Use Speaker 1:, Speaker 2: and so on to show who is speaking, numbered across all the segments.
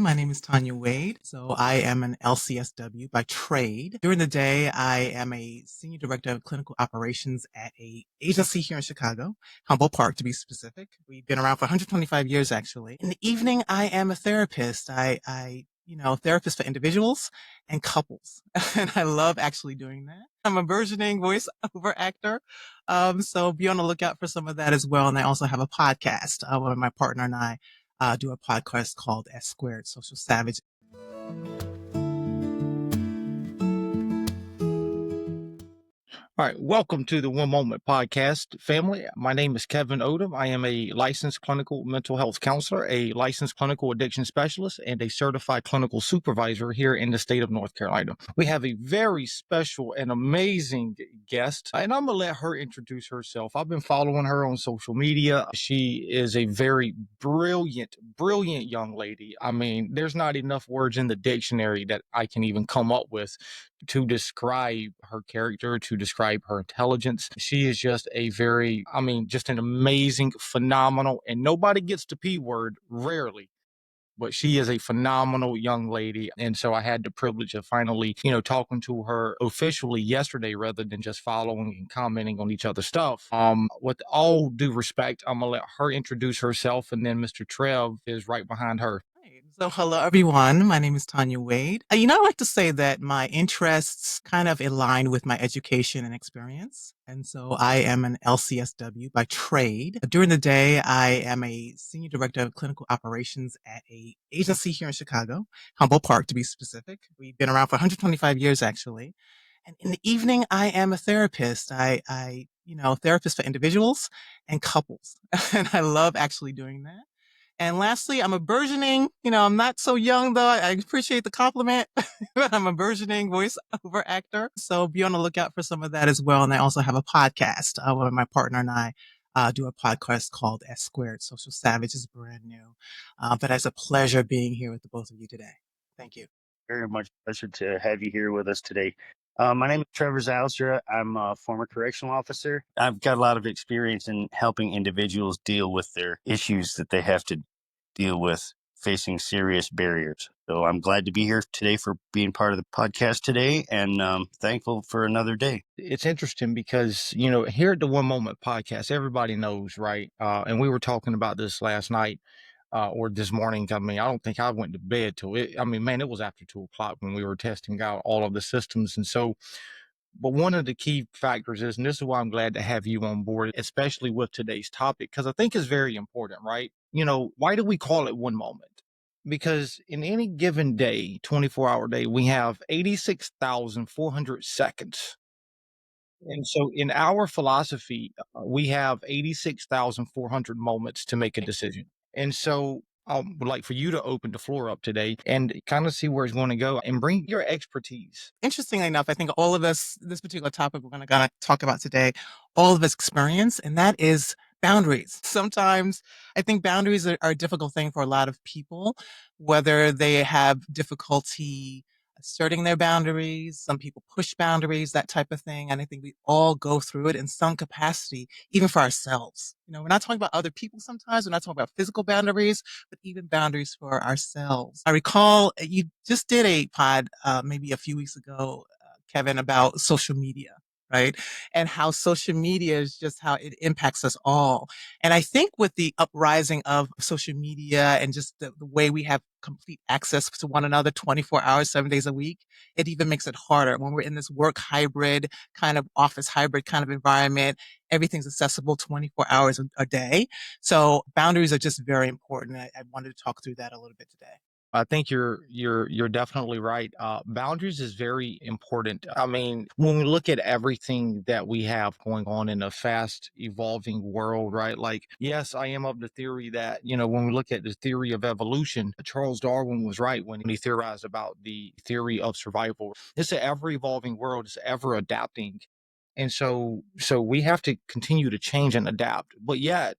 Speaker 1: My name is Tanya Wade. So I am an LCSW by trade. During the day, I am a senior director of clinical operations at a agency here in Chicago, Humboldt Park to be specific. We've been around for 125 years, actually. In the evening, I am a therapist. Therapist for individuals and couples. And I love actually doing that. I'm a burgeoning voiceover actor. So be on the lookout for some of that as well. And I also have a podcast where my partner and I do a podcast called S Squared Social Savage.
Speaker 2: All right, welcome to the One Moment Podcast family. My name is Kevin Odom. I am a licensed clinical mental health counselor, a licensed clinical addiction specialist, and a certified clinical supervisor here in the state of North Carolina. We have a very special and amazing guest, and I'm going to let her introduce herself. I've been following her on social media. She is a very brilliant young lady. I mean, there's not enough words in the dictionary that I can even come up with to describe her character, to describe her intelligence. She is just just an amazing, phenomenal, and nobody gets the P word, rarely. But she is a phenomenal young lady. And so I had the privilege of finally, talking to her officially yesterday rather than just following and commenting on each other's stuff. With all due respect, I'm going to let her introduce herself, and then Mr. Trev is right behind her.
Speaker 1: So, hello everyone. My name is Tanya Wade. I like to say that my interests kind of align with my education and experience. And so I am an LCSW by trade. During the day, I am a senior director of clinical operations at a agency here in Chicago, Humboldt Park to be specific. We've been around for 125 years, actually. And in the evening, I am a therapist. Therapist for individuals and couples. And I love actually doing that. And lastly, I'm a burgeoning, I'm not so young though. I appreciate the compliment, but I'm a burgeoning voiceover actor. So be on the lookout for some of that as well. And I also have a podcast where my partner and I do a podcast called S Squared Social Savage is brand new. But it's a pleasure being here with the both of you today. Thank you.
Speaker 3: Very much pleasure to have you here with us today. My name is Trevor Zylstra. I'm a former correctional officer. I've got a lot of experience in helping individuals deal with their issues that they have to deal with facing serious barriers. So I'm glad to be here today for being part of the podcast today, and thankful for another day.
Speaker 2: It's interesting because, here at the One Moment Podcast, everybody knows, right? And we were talking about this last night. Or this morning. I mean, I don't think I went to bed till it was after 2 o'clock when we were testing out all of the systems. And so, but one of the key factors is, and this is why I'm glad to have you on board, especially with today's topic, because I think it's very important, right? Why do we call it one moment? Because in any given day, 24-hour day, we have 86,400 seconds. And so in our philosophy, we have 86,400 moments to make a decision. And so I would like for you to open the floor up today and kind of see where it's going to go and bring your expertise.
Speaker 1: Interestingly enough, I think all of us, this particular topic we're going to talk about today, all of us experience, and that is boundaries. Sometimes I think boundaries are a difficult thing for a lot of people, whether they have difficulty asserting their boundaries, some people push boundaries, that type of thing. And I think we all go through it in some capacity, even for ourselves. We're not talking about other people sometimes, we're not talking about physical boundaries, but even boundaries for ourselves. I recall you just did a pod maybe a few weeks ago, Kevin, about social media, right? And how social media is just how it impacts us all. And I think with the uprising of social media and just the way we have complete access to one another 24 hours, 7 days a week, it even makes it harder when we're in this work hybrid kind of office hybrid kind of environment. Everything's accessible 24 hours a day. So boundaries are just very important. I wanted to talk through that a little bit today.
Speaker 2: I think you're definitely right. Boundaries is very important. I mean, when we look at everything that we have going on in a fast evolving world, right? Like, yes, I am of the theory that, when we look at the theory of evolution, Charles Darwin was right when he theorized about the theory of survival. It's an ever evolving world, it's ever adapting. And so we have to continue to change and adapt. But yet,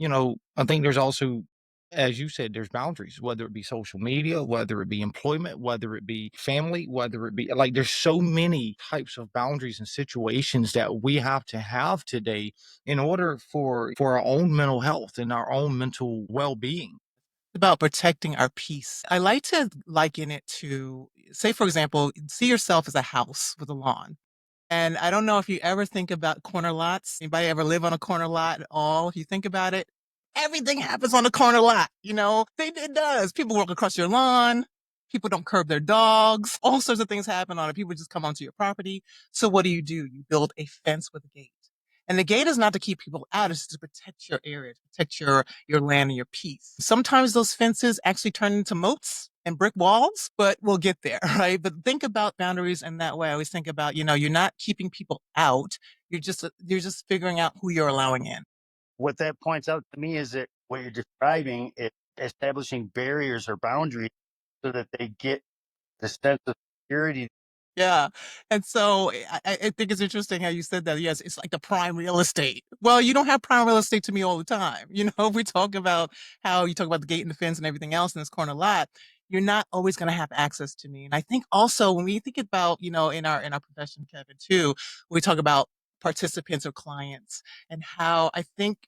Speaker 2: I think there's also, as you said, there's boundaries, whether it be social media, whether it be employment, whether it be family, whether it be like, there's so many types of boundaries and situations that we have to have today in order for our own mental health and our own mental well-being.
Speaker 1: About protecting our peace. I like to liken it to, say, for example, see yourself as a house with a lawn. And I don't know if you ever think about corner lots. Anybody ever live on a corner lot at all? If you think about it, everything happens on the corner lot. It does. People walk across your lawn. People don't curb their dogs. All sorts of things happen on it. People just come onto your property. So what do? You build a fence with a gate. And the gate is not to keep people out, it's to protect your area, to protect your land and your peace. Sometimes those fences actually turn into moats and brick walls, but we'll get there, right? But think about boundaries in that way. I always think about, you're not keeping people out. You're just figuring out who you're allowing in.
Speaker 3: What that points out to me is that what you're describing is establishing barriers or boundaries so that they get the sense of security.
Speaker 1: Yeah. And so I think it's interesting how you said that. Yes, it's like the prime real estate. Well, you don't have prime real estate to me all the time. We talk about how you talk about the gate and the fence and everything else in this corner lot. You're not always going to have access to me. And I think also when we think about, in our profession, Kevin, too, we talk about participants or clients and how I think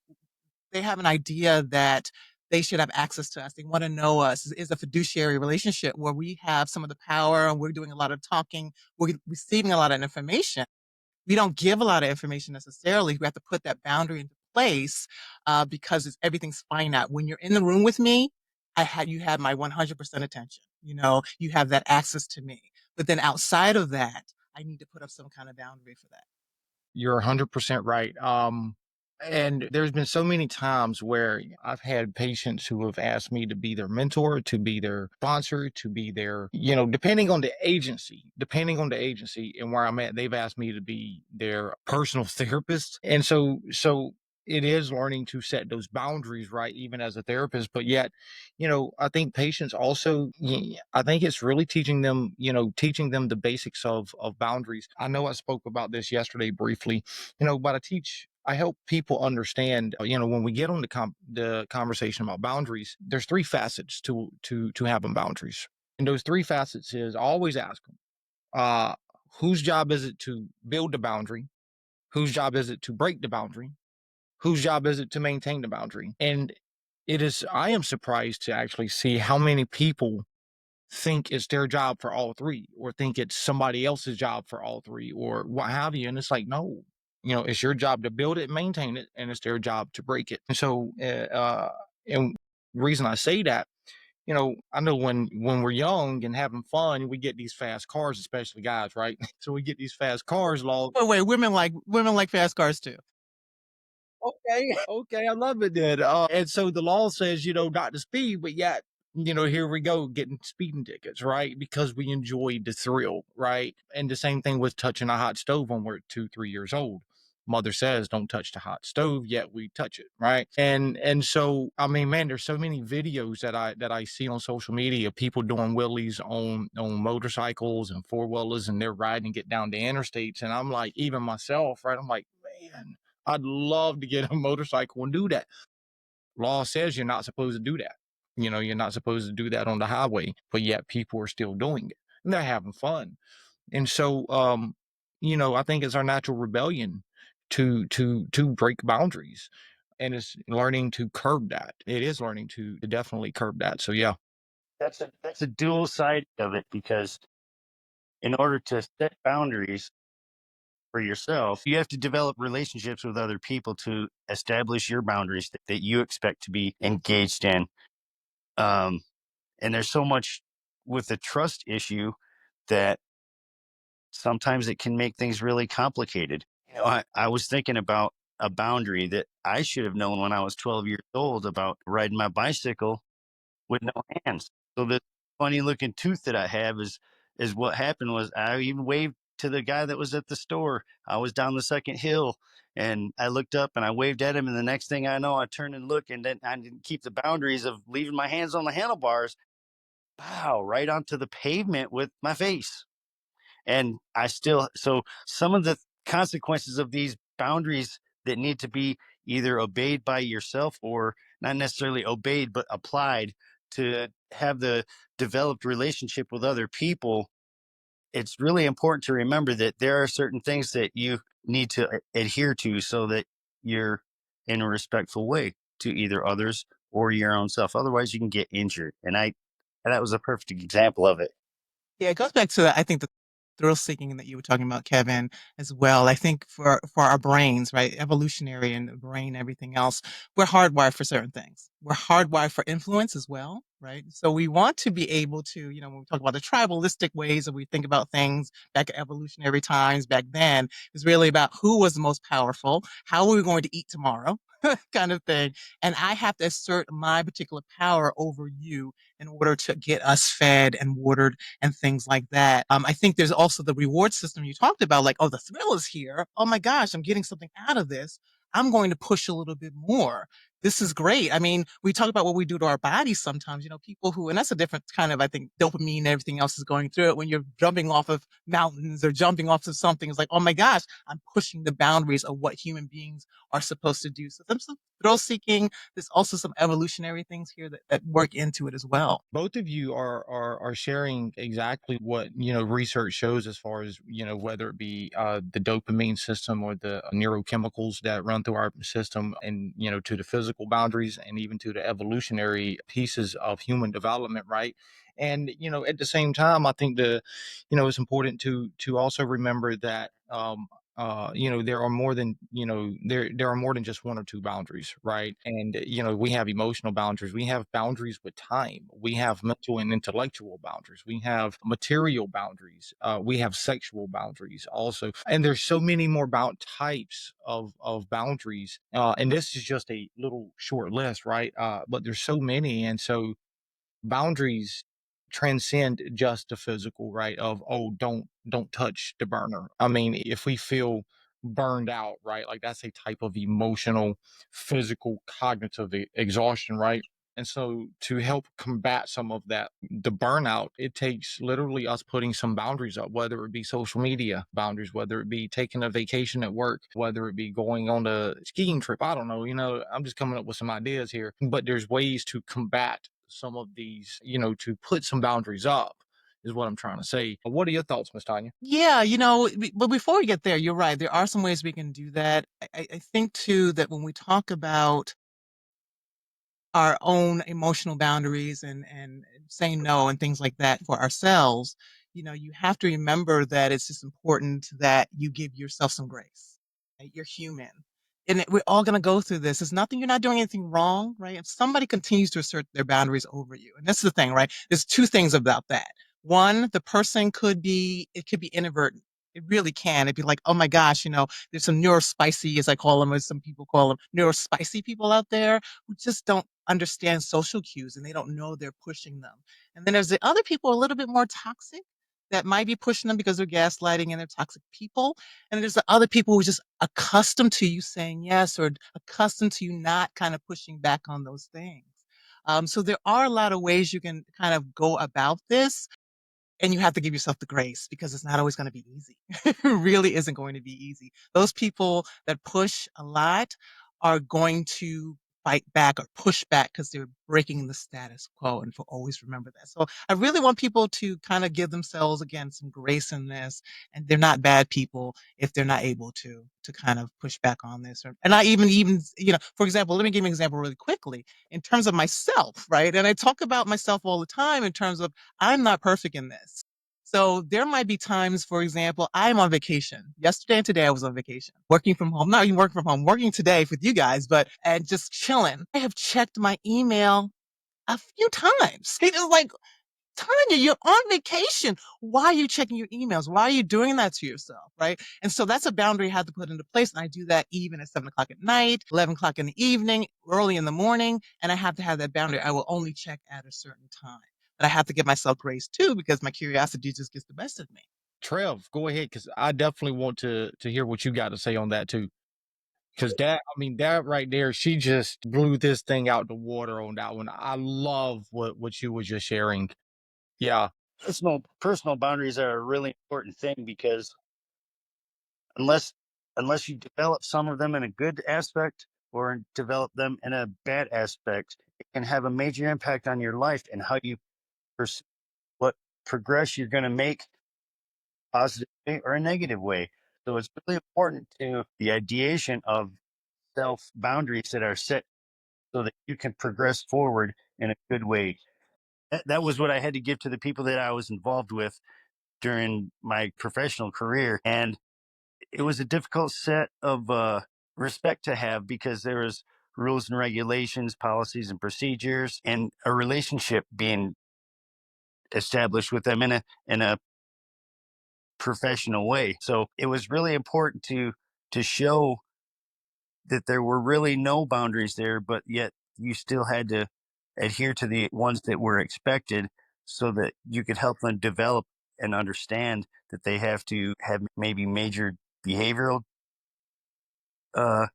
Speaker 1: they have an idea that they should have access to us. They want to know us. Is a fiduciary relationship where we have some of the power and we're doing a lot of talking. We're receiving a lot of information. We don't give a lot of information necessarily. We have to put that boundary into place because everything's finite. When you're in the room with me, you have my 100% attention. You have that access to me. But then outside of that, I need to put up some kind of boundary for that.
Speaker 2: You're 100% right. And there's been so many times where I've had patients who have asked me to be their mentor, to be their sponsor, to be their, depending on the agency and where I'm at, they've asked me to be their personal therapist. And so it is learning to set those boundaries, right? Even as a therapist, but yet, I think patients also, I think it's really teaching them the basics of boundaries. I know I spoke about this yesterday briefly, but I help people understand, when we get on the conversation about boundaries, there's three facets to having boundaries. And those three facets is I always ask them, whose job is it to build the boundary? Whose job is it to break the boundary? Whose job is it to maintain the boundary? And I am surprised to actually see how many people think it's their job for all three, or think it's somebody else's job for all three, or what have you. And it's like, no, it's your job to build it, maintain it, and it's their job to break it. And so, and the reason I say that, I know when we're young and having fun, we get these fast cars, especially guys, right? So we get these fast cars,
Speaker 1: Wait, women like fast cars too.
Speaker 2: okay, okay, I love it then. And so the law says, not to speed, but yet, here we go getting speeding tickets, right? Because we enjoy the thrill, right? And the same thing with touching a hot stove when we're 2, 3 years old. Mother says don't touch the hot stove, yet we touch it, right? And so I mean, man, there's so many videos that I see on social media, people doing wheelies on motorcycles and four-wheelers, and they're riding it down the interstates. And I'm like, even myself, right? I'm like, man, I'd love to get a motorcycle and do that. Law says you're not supposed to do that. You're not supposed to do that on the highway, but yet people are still doing it and they're having fun. And so, I think it's our natural rebellion to break boundaries, and it's learning to curb that. It is learning to definitely curb that. So yeah.
Speaker 3: That's a dual side of it, because in order to set boundaries for yourself, you have to develop relationships with other people to establish your boundaries that you expect to be engaged in. Um, and there's so much with the trust issue that sometimes it can make things really complicated. I was thinking about a boundary that I should have known when I was 12 years old about riding my bicycle with no hands. So the funny looking tooth that I have is what happened was I even waved to the guy that was at the store. I was down the second hill and I looked up and I waved at him, and the next thing I know, I turned and looked, and then I didn't keep the boundaries of leaving my hands on the handlebars. Wow, right onto the pavement with my face. And so some of the consequences of these boundaries that need to be either obeyed by yourself, or not necessarily obeyed, but applied to have the developed relationship with other people. It's really important to remember that there are certain things that you need to adhere to so that you're in a respectful way to either others or your own self. Otherwise, you can get injured. And that was a perfect example of it.
Speaker 1: Yeah, it goes back to I think the thrill seeking that you were talking about, Kevin, as well. I think for our brains, right, evolutionary and the brain, everything else, we're hardwired for certain things. We're hardwired for influence as well, right? So we want to be able to, when we talk about the tribalistic ways that we think about things back at evolutionary times back then, it's really about who was the most powerful, how are we going to eat tomorrow, kind of thing. And I have to assert my particular power over you in order to get us fed and watered and things like that. I think there's also the reward system you talked about, like, oh, the thrill is here. Oh my gosh, I'm getting something out of this. I'm going to push a little bit more. This is great. I mean, we talk about what we do to our bodies sometimes, people who, and that's a different kind of, I think, dopamine and everything else is going through it when you're jumping off of mountains or jumping off of something. It's like, oh my gosh, I'm pushing the boundaries of what human beings are supposed to do. So there's some thrill seeking. There's also some evolutionary things here that work into it as well.
Speaker 2: Both of you are sharing exactly what research shows as far as whether it be the dopamine system or the neurochemicals that run through our system, and to the physical boundaries and even to the evolutionary pieces of human development, right? And at the same time, I think it's important to also remember that there are more than there are more than just one or two boundaries, right? And we have emotional boundaries, we have boundaries with time, we have mental and intellectual boundaries, we have material boundaries, we have sexual boundaries also, and there's so many more types of boundaries, and this is just a little short list, right? But there's so many, and so boundaries transcend just the physical, right? Of, oh, don't touch the burner. I mean, if we feel burned out, right? Like that's a type of emotional, physical, cognitive exhaustion, right? And so to help combat some of that, the burnout, it takes literally us putting some boundaries up, whether it be social media boundaries, whether it be taking a vacation at work, whether it be going on a skiing trip. I don't know, I'm just coming up with some ideas here, but there's ways to combat some of these, to put some boundaries up is what I'm trying to say. What are your thoughts, Miss Tanya?
Speaker 1: Yeah, but before we get there, you're right. There are some ways we can do that. I think too that when we talk about our own emotional boundaries and saying no and things like that for ourselves, you have to remember that it's just important that you give yourself some grace. Right? You're human. And we're all going to go through this. It's nothing, you're not doing anything wrong, right? If somebody continues to assert their boundaries over you, and that's the thing, right? There's two things about that. One, the person it could be inadvertent. It really can. It'd be like, oh my gosh, there's some neurospicy, as I call them, as some people call them, neurospicy people out there who just don't understand social cues and they don't know they're pushing them. And then there's the other people a little bit more toxic that might be pushing them because they're gaslighting and they're toxic people. And there's the other people who are just accustomed to you saying yes or accustomed to you not kind of pushing back on those things. So there are a lot of ways you can kind of go about this. And you have to give yourself the grace because it's not always going to be easy. It really isn't going to be easy. Those people that push a lot are going to fight back or push back because they're breaking the status quo. And for always remember that. So I really want people to kind of give themselves again some grace in this. And they're not bad people if they're not able to kind of push back on this. And I even, for example, let me give you an example really quickly in terms of myself, right? And I talk about myself all the time in terms of I'm not perfect in this. So there might be times, for example, I'm on vacation. Yesterday and today I was on vacation, working from home, not even working from home, working today with you guys, and just chilling. I have checked my email a few times. It is like, Tanya, you're on vacation. Why are you checking your emails? Why are you doing that to yourself? Right. And so that's a boundary I have to put into place. And I do that even at 7 o'clock at night, 11 o'clock in the evening, early in the morning. And I have to have that boundary. I will only check at a certain time. But I have to give myself grace too, because my curiosity just gets the best of me.
Speaker 2: Trev, go ahead, because I definitely want to hear what you got to say on that too. Because that right there, she just blew this thing out the water on that one. I love what you were just sharing. Yeah.
Speaker 3: Personal boundaries are a really important thing because unless unless you develop some of them in a good aspect or develop them in a bad aspect, it can have a major impact on your life and how you pursue what progress you're going to make, positive way or a negative way. So it's really important to the ideation of self boundaries that are set so that you can progress forward in a good way. That was what I had to give to the people that I was involved with during my professional career. And it was a difficult set of respect to have because there was rules and regulations, policies and procedures, and a relationship being established with them in a professional way. So it was really important to show that there were really no boundaries there, but yet you still had to adhere to the ones that were expected so that you could help them develop and understand that they have to have maybe major behavioral uh,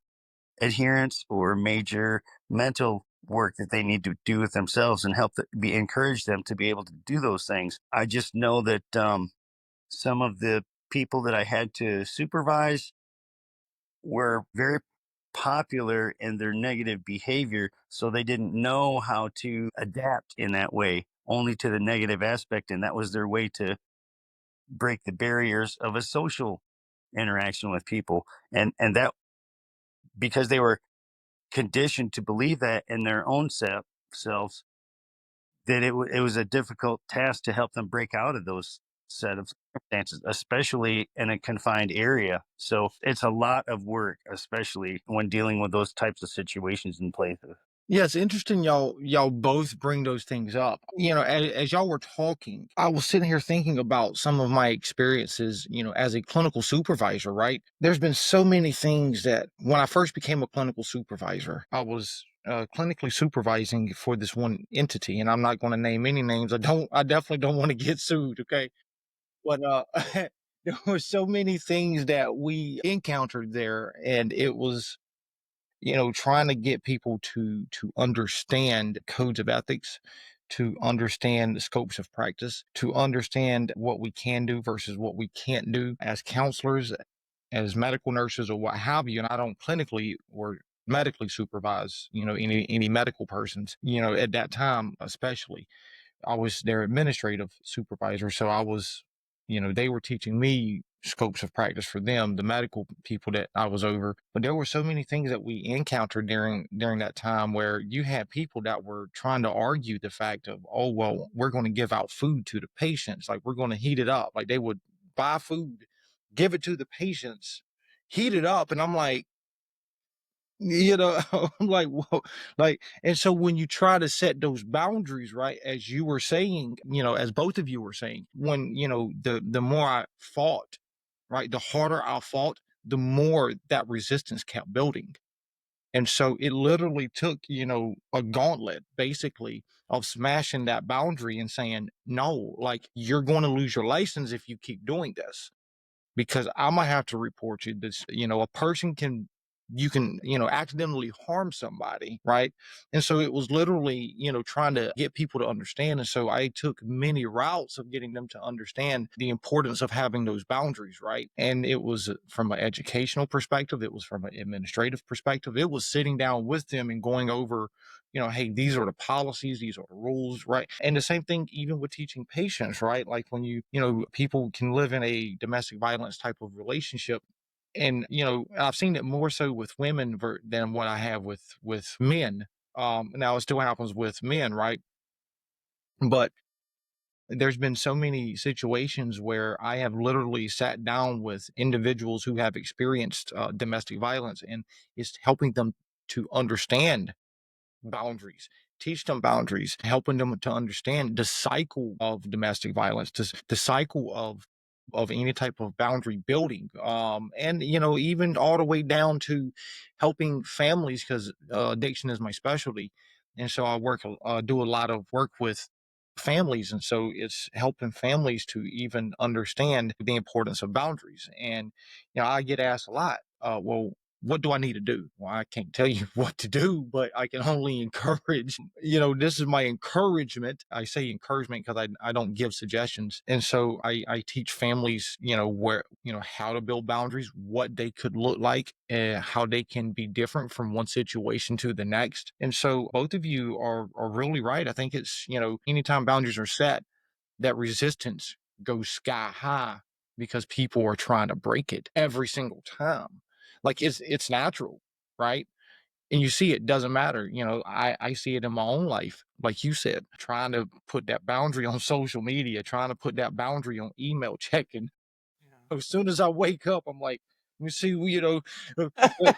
Speaker 3: adherence or major mental work that they need to do with themselves and be encourage them to be able to do those things. I just know that some of the people that I had to supervise were very popular in their negative behavior, so they didn't know how to adapt in that way, only to the negative aspect, and that was their way to break the barriers of a social interaction with people. And that because they were conditioned to believe that in their own selves, that it was a difficult task to help them break out of those set of circumstances, especially in a confined area. So it's a lot of work, especially when dealing with those types of situations and places.
Speaker 2: Yeah, it's interesting y'all both bring those things up. As y'all were talking, I was sitting here thinking about some of my experiences, as a clinical supervisor, right? There's been so many things that when I first became a clinical supervisor, I was clinically supervising for this one entity, and I'm not going to name any names. I definitely don't want to get sued, okay? But there were so many things that we encountered there, and it was trying to get people to understand codes of ethics, to understand the scopes of practice, to understand what we can do versus what we can't do as counselors, as medical nurses, or what have you. And I don't clinically or medically supervise, any medical persons, at that time, especially. I was their administrative supervisor. So I was, they were teaching me scopes of practice for them, the medical people that I was over. But there were so many things that we encountered during that time where you had people that were trying to argue the fact of, oh, well, we're going to give out food to the patients. Like we're going to heat it up. Like they would buy food, give it to the patients, heat it up. And I'm like, I'm like, whoa, like, and so when you try to set those boundaries, right, as you were saying, as both of you were saying, when, the more I fought, right, the harder I fought, the more that resistance kept building. And so it literally took, a gauntlet basically of smashing that boundary and saying, no, like you're going to lose your license if you keep doing this because I might have to report you. This, a person you can, accidentally harm somebody, right? And so it was literally, trying to get people to understand. And so I took many routes of getting them to understand the importance of having those boundaries, right? And it was from an educational perspective, it was from an administrative perspective, it was sitting down with them and going over, hey, these are the policies, these are the rules, right? And the same thing even with teaching patients, right? Like when people can live in a domestic violence type of relationship. And I've seen it more so with women than what I have with men. Now it still happens with men, right? But there's been so many situations where I have literally sat down with individuals who have experienced domestic violence, and it's helping them to understand boundaries, teach them boundaries, helping them to understand the cycle of domestic violence, the cycle of any type of boundary building, and even all the way down to helping families, because addiction is my specialty, and so I do a lot of work with families, and so it's helping families to even understand the importance of boundaries. And I get asked a lot, well, what do I need to do? Well, I can't tell you what to do, but I can only encourage. This is my encouragement. I say encouragement because I don't give suggestions. And so I teach families, where, how to build boundaries, what they could look like, how they can be different from one situation to the next. And so both of you are really right. I think it's, anytime boundaries are set, that resistance goes sky high because people are trying to break it every single time. Like it's natural, right? And you see, it doesn't matter. I see it in my own life. Like you said, trying to put that boundary on social media, trying to put that boundary on email checking. As soon as I wake up, I'm like, let me see, uh,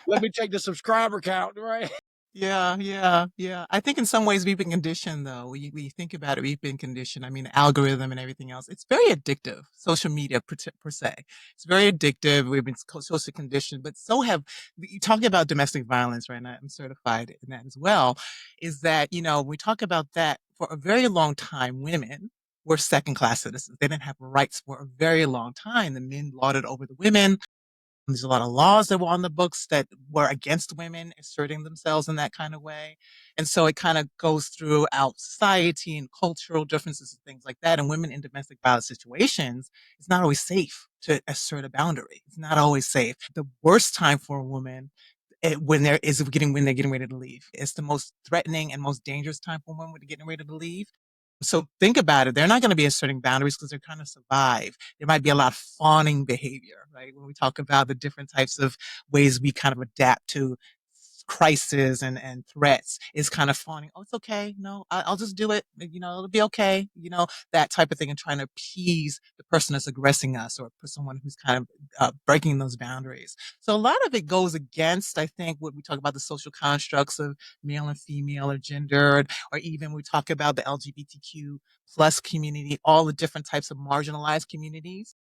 Speaker 2: let me check the subscriber count, right?
Speaker 1: Yeah, yeah, yeah. I think in some ways we've been conditioned though. We think about it, we've been conditioned. I mean, algorithm and everything else. It's very addictive, social media per se. It's very addictive. We've been socially conditioned, but so have you talking about domestic violence, right? And I'm certified in that as well. Is that, we talk about that for a very long time, women were second class citizens. They didn't have rights for a very long time. The men lorded over the women. There's a lot of laws that were on the books that were against women asserting themselves in that kind of way. And so it kind of goes throughout society and cultural differences and things like that. And women in domestic violence situations, it's not always safe to assert a boundary. It's not always safe. The worst time for a woman when they're getting ready to leave. It's the most threatening and most dangerous time for women when they're getting ready to leave. So think about it. They're not going to be asserting boundaries because they're trying to survive. There might be a lot of fawning behavior, right? When we talk about the different types of ways we kind of adapt to crisis and threats is kind of fawning. Oh, it's okay. No, I'll just do it. It'll be okay. That type of thing, and trying to appease the person that's aggressing us or for someone who's kind of breaking those boundaries. So a lot of it goes against, I think, what we talk about the social constructs of male and female or gendered, or even we talk about the LGBTQ plus community, all the different types of marginalized communities.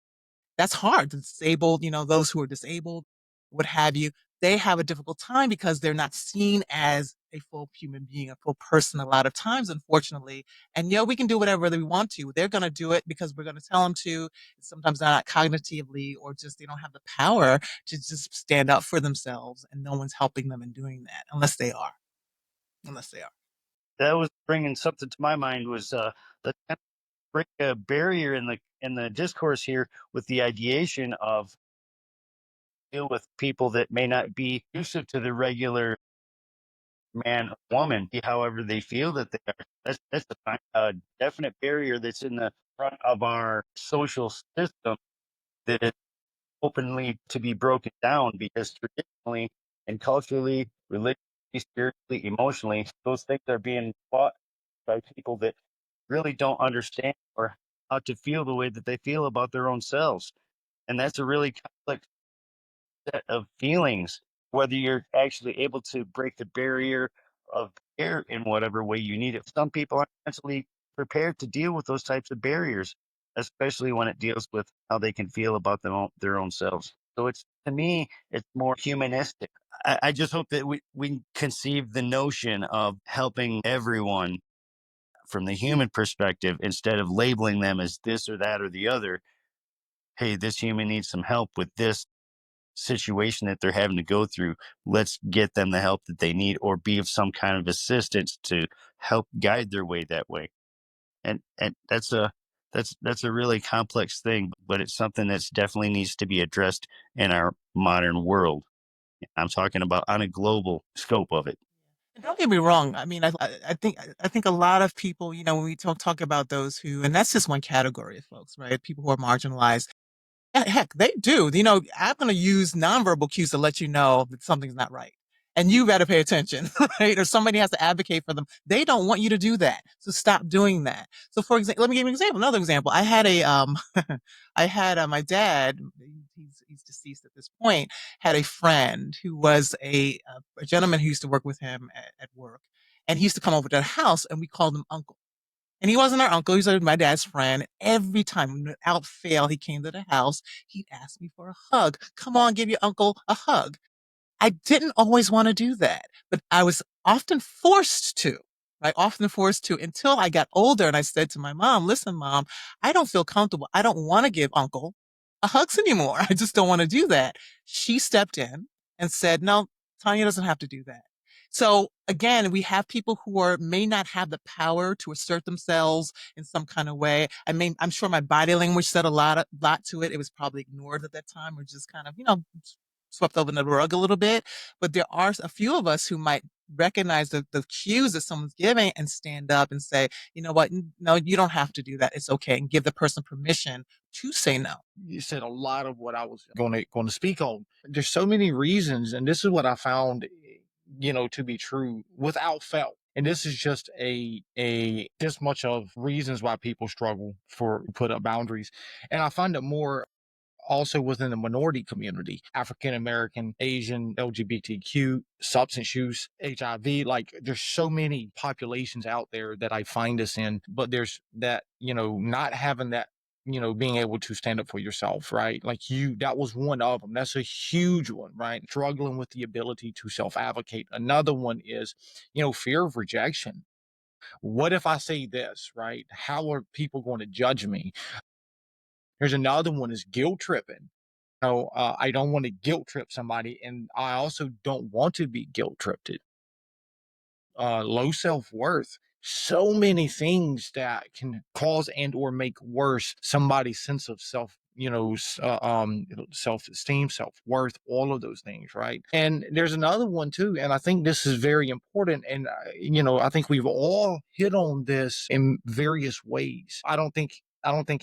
Speaker 1: That's hard. The disabled, those who are disabled, what have you, they have a difficult time because they're not seen as a full human being, a full person a lot of times, unfortunately. And we can do whatever we want to. They're going to do it because we're going to tell them to. Sometimes not cognitively, or just they don't have the power to just stand up for themselves, and no one's helping them in doing that unless they are. Unless they are.
Speaker 3: That was bringing something to my mind was the kind of break a barrier in the discourse here with the ideation of deal with people that may not be conducive to the regular man or woman, however they feel that they are. That's a definite barrier that's in the front of our social system that is openly to be broken down, because traditionally and culturally, religiously, spiritually, emotionally, those things are being fought by people that really don't understand or how to feel the way that they feel about their own selves. And that's a really complex set of feelings, whether you're actually able to break the barrier of care in whatever way you need it. Some people aren't mentally prepared to deal with those types of barriers, especially when it deals with how they can feel about their own selves. So it's, to me, it's more humanistic. I just hope that we conceive the notion of helping everyone from the human perspective instead of labeling them as this or that or the other. Hey, this human needs some help with this situation that they're having to go through. Let's get them the help that they need, or be of some kind of assistance to help guide their way that way. And that's a really complex thing, but it's something that's definitely needs to be addressed in our modern world. I'm talking about on a global scope of it.
Speaker 1: And don't get me wrong. I mean, I think a lot of people, when we talk about those who, and that's just one category of folks, right? People who are marginalized. Heck, they do. I'm going to use nonverbal cues to let you know that something's not right. And you better pay attention, right? Or somebody has to advocate for them. They don't want you to do that. So stop doing that. So for example, let me give you an example. Another example. I had I had my dad, he's deceased at this point, had a friend who was a gentleman who used to work with him at work. And he used to come over to the house and we called him uncle. And he wasn't our uncle. He was my dad's friend. Every time, without fail, he came to the house, he'd ask me for a hug. Come on, give your uncle a hug. I didn't always want to do that, but I was often forced to, right? Often forced to, until I got older and I said to my mom, listen, mom, I don't feel comfortable. I don't want to give uncle a hugs anymore. I just don't want to do that. She stepped in and said, no, Tanya doesn't have to do that. So again, we have people who may not have the power to assert themselves in some kind of way. I mean, I'm sure my body language said a lot to it. It was probably ignored at that time, or just kind of, swept over the rug a little bit. But there are a few of us who might recognize the cues that someone's giving and stand up and say, you know what, no, you don't have to do that. It's okay. And give the person permission to say no.
Speaker 2: You said a lot of what I was going to speak on. There's so many reasons, and this is what I found. to be true without fail. And this is just this much of reasons why people struggle for put up boundaries. And I find it more also within the minority community, African American, Asian, LGBTQ, substance use, HIV. Like there's so many populations out there that I find this in, but there's that, not having that, being able to stand up for yourself, right? Like that was one of them. That's a huge one, right? Struggling with the ability to self advocate. Another one is, fear of rejection. What if I say this, right? How are people going to judge me? There's another one is guilt tripping. I don't want to guilt trip somebody, and I also don't want to be guilt tripped. Low self-worth, so many things that can cause and or make worse somebody's sense of self, self-esteem, self-worth, all of those things, right? And there's another one too, and I think this is very important, and I think we've all hit on this in various ways. I don't think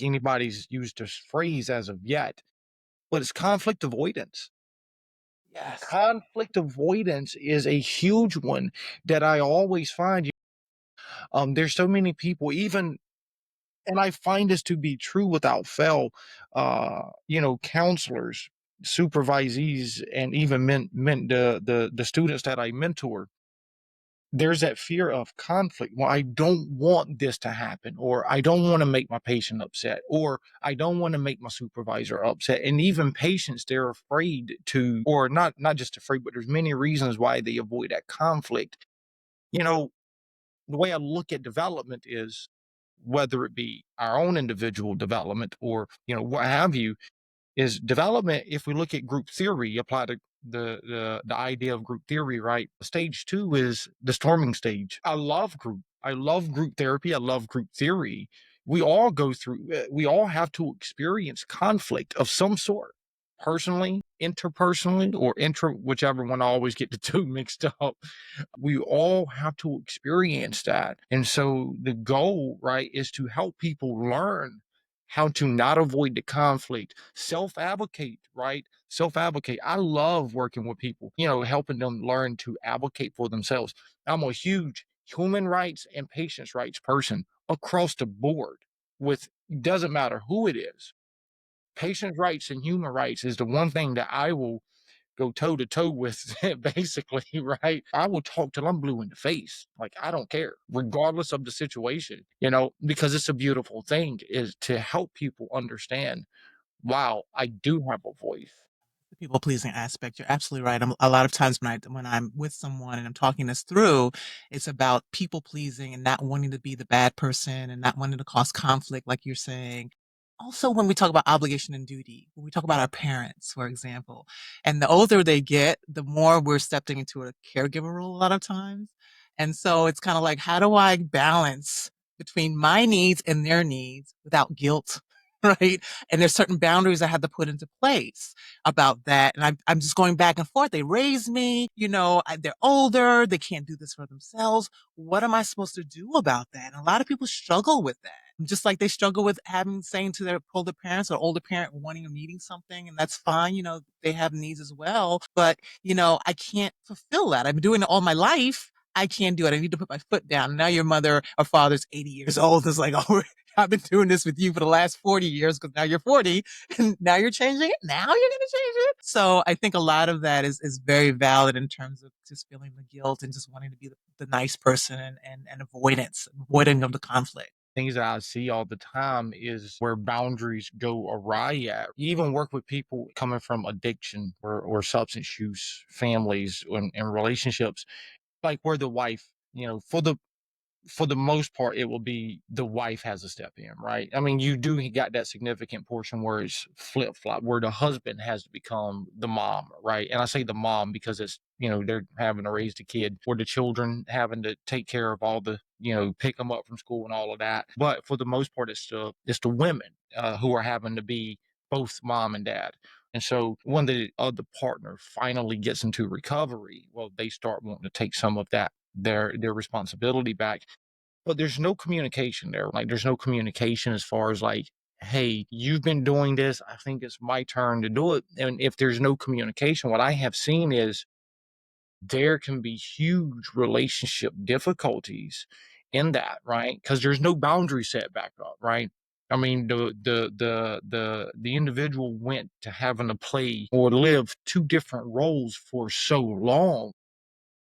Speaker 2: anybody's used this phrase as of yet, but it's conflict avoidance.
Speaker 1: Yes.
Speaker 2: Conflict avoidance is a huge one that I always find. There's so many people, even, and I find this to be true without fail. Counselors, supervisees, and even the students that I mentor, there's that fear of conflict. Well, I don't want this to happen, or I don't want to make my patient upset, or I don't want to make my supervisor upset. And even patients, they're afraid to, or not just afraid, but there's many reasons why they avoid that conflict. You know, the way I look at development is, whether it be our own individual development or, what have you, is development. If we look at group theory, apply to the idea of group theory, right? Stage 2 is the storming stage. I love group therapy. I love group theory. We all go through, we all have to experience conflict of some sort, personally, interpersonally, or whichever one. I always get the two mixed up. We all have to experience that. And so the goal, right, is to help people learn how to not avoid the conflict, self-advocate, right? Self-advocate. I love working with people, helping them learn to advocate for themselves. I'm a huge human rights and patients' rights person across the board. With doesn't matter who it is. Patients' rights and human rights is the one thing that I will go toe to toe with, basically, right? I will talk till I'm blue in the face. Like, I don't care, regardless of the situation, because it's a beautiful thing is to help people understand, wow, I do have a voice.
Speaker 1: The people pleasing aspect, you're absolutely right. A lot of times when I'm with someone and I'm talking this through, it's about people pleasing and not wanting to be the bad person and not wanting to cause conflict, like you're saying. Also, when we talk about obligation and duty, when we talk about our parents, for example, and the older they get, the more we're stepping into a caregiver role a lot of times. And so it's kind of like, how do I balance between my needs and their needs without guilt? Right. And there's certain boundaries I had to put into place about that. And I'm just going back and forth. They raised me, they're older. They can't do this for themselves. What am I supposed to do about that? And a lot of people struggle with that. Just like they struggle with saying to their older parents or older parent wanting or needing something. And that's fine. They have needs as well. But, I can't fulfill that. I've been doing it all my life. I can't do it. I need to put my foot down. Now your mother or father's 80 years old. It's like, oh, I've been doing this with you for the last 40 years because now you're 40 and now you're changing it. Now you're going to change it. So I think a lot of that is very valid in terms of just feeling the guilt and just wanting to be the nice person and avoiding of the conflict.
Speaker 2: Things that I see all the time is where boundaries go awry at. You even work with people coming from addiction or substance use families and relationships, like where the wife, for the most part, it will be the wife has a step in, right? I mean, you do got that significant portion where it's flip flop, where the husband has to become the mom, right? And I say the mom because it's, they're having to raise the kid, or the children having to take care of all the, pick them up from school and all of that. But for the most part, it's the women who are having to be both mom and dad. And so when the other partner finally gets into recovery, well, they start wanting to take some of that their responsibility back. But there's no communication there. Like there's no communication as far as like, hey, you've been doing this, I think it's my turn to do it. And if there's no communication, what I have seen is there can be huge relationship difficulties in that, right? Because there's no boundary set back up, right? I mean, the individual went to having to play or live two different roles for so long,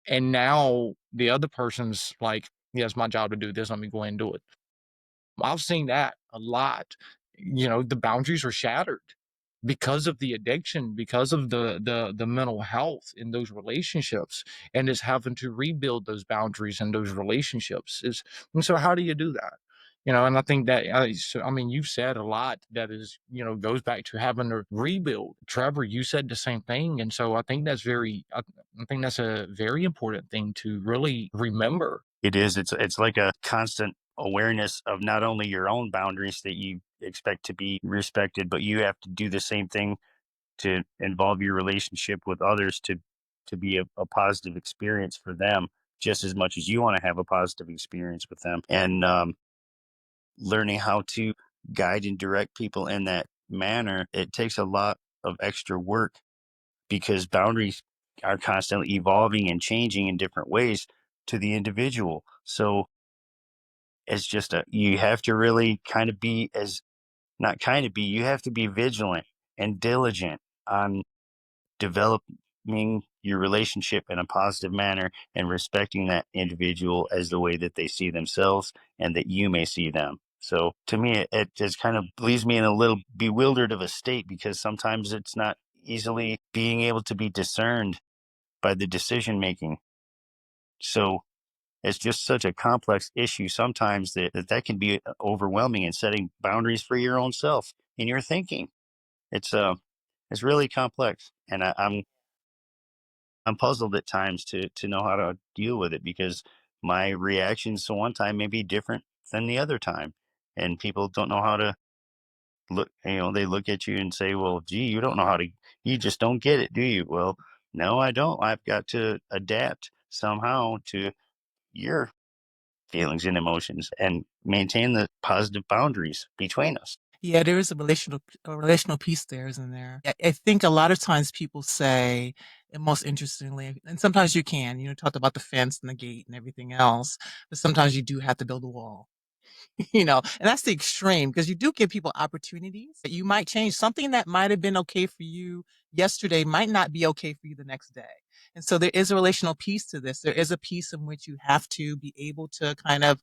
Speaker 2: and now the other person's like, yeah, it's my job to do this. Let me go ahead and do it. I've seen that a lot. The boundaries are shattered because of the addiction, because of the mental health in those relationships, and it's having to rebuild those boundaries and those relationships. And so how do you do that? And I think that I mean, you've said a lot that is, goes back to having to rebuild. Trevor, you said the same thing, and so I think I think that's a very important thing to really remember.
Speaker 3: It is. It's like a constant awareness of not only your own boundaries that you expect to be respected, but you have to do the same thing to involve your relationship with others to be a positive experience for them just as much as you want to have a positive experience with them. And learning how to guide and direct people in that manner, it takes a lot of extra work because boundaries are constantly evolving and changing in different ways to the individual. So it's just you have to really kind of be as not kind of be, you have to be vigilant and diligent on developing your relationship in a positive manner and respecting that individual as the way that they see themselves and that you may see them. So to me, it just kind of leaves me in a little bewildered of a state because sometimes it's not easily being able to be discerned by the decision making. So it's just such a complex issue sometimes that can be overwhelming in setting boundaries for your own self in your thinking. It's really complex, and I'm puzzled at times to know how to deal with it because my reactions to one time may be different than the other time, and people don't know how to look. They look at you and say, "Well, gee, you don't know how to. You just don't get it, do you?" Well, no, I don't. I've got to adapt somehow to your feelings and emotions and maintain the positive boundaries between us.
Speaker 1: Yeah, there is a relational piece there, isn't there? I think a lot of times people say, and most interestingly, and sometimes you can, talked about the fence and the gate and everything else, but sometimes you do have to build a wall. And that's the extreme because you do give people opportunities that you might change. Something that might have been okay for you yesterday might not be okay for you the next day. And so there is a relational piece to this. There is a piece in which you have to be able to kind of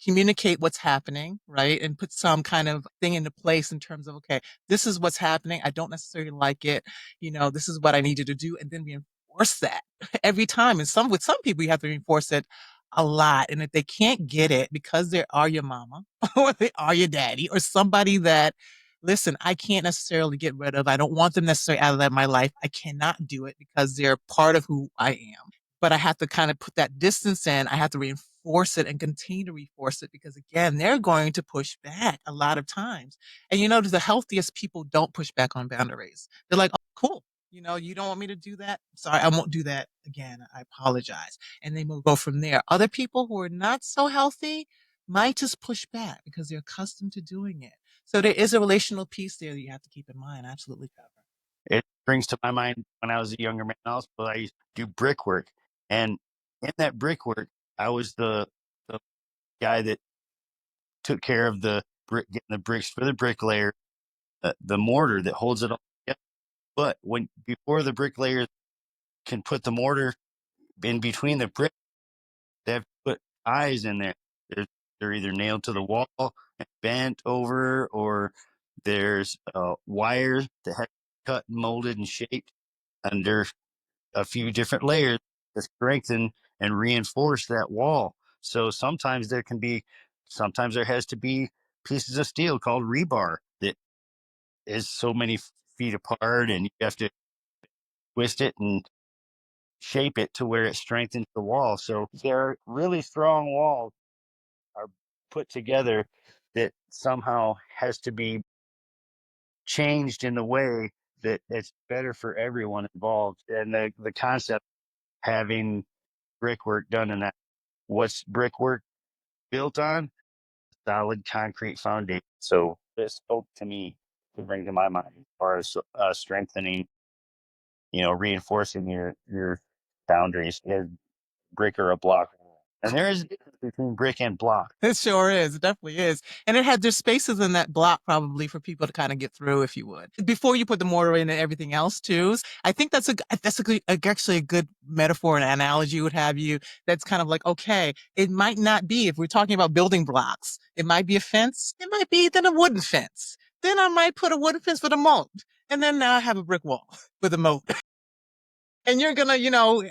Speaker 1: communicate what's happening, right? And put some kind of thing into place in terms of, okay, this is what's happening. I don't necessarily like it. This is what I need you to do. And then reinforce that every time. And with some people, you have to reinforce it a lot. And if they can't get it because they are your mama or they are your daddy or somebody that, listen, I can't necessarily get rid of, I don't want them necessarily out of my life. I cannot do it because they're part of who I am, but I have to kind of put that distance in. I have to reinforce it and continue to reinforce it because again, they're going to push back a lot of times. And the healthiest people don't push back on boundaries. They're like, oh, cool. You don't want me to do that? Sorry, I won't do that again. I apologize. And they will go from there. Other people who are not so healthy might just push back because they're accustomed to doing it. So there is a relational piece there that you have to keep in mind. Absolutely, Trevor.
Speaker 3: It brings to my mind when I was a younger man also, I used to do brickwork. And in that brickwork, I was the guy that took care of the getting the bricks for the bricklayer, the mortar that holds it all together. But before the bricklayer can put the mortar in between the bricks, they have to put eyes in there. They're either nailed to the wall and bent over, or there's wires that have cut and molded and shaped under a few different layers to strengthen and reinforce that wall. So sometimes there has to be pieces of steel called rebar that is so many feet apart, and you have to twist it and shape it to where it strengthens the wall. So there are really strong walls are put together that somehow has to be changed in the way that it's better for everyone involved. And the concept having brickwork done in that. What's brickwork built on? Solid concrete foundation. So this spoke to me to bring to my mind as far as strengthening, reinforcing your boundaries, a brick or a block. And there is a difference between brick and block.
Speaker 1: It sure is. It definitely is. And there's spaces in that block probably for people to kind of get through, if you would. Before you put the mortar in and everything else too. I think that's actually a good metaphor and analogy would have you. That's kind of like, okay, it might not be, if we're talking about building blocks, it might be a fence. It might be then a wooden fence. Then I might put a wooden fence with a moat. And then now I have a brick wall with a moat. And you're gonna,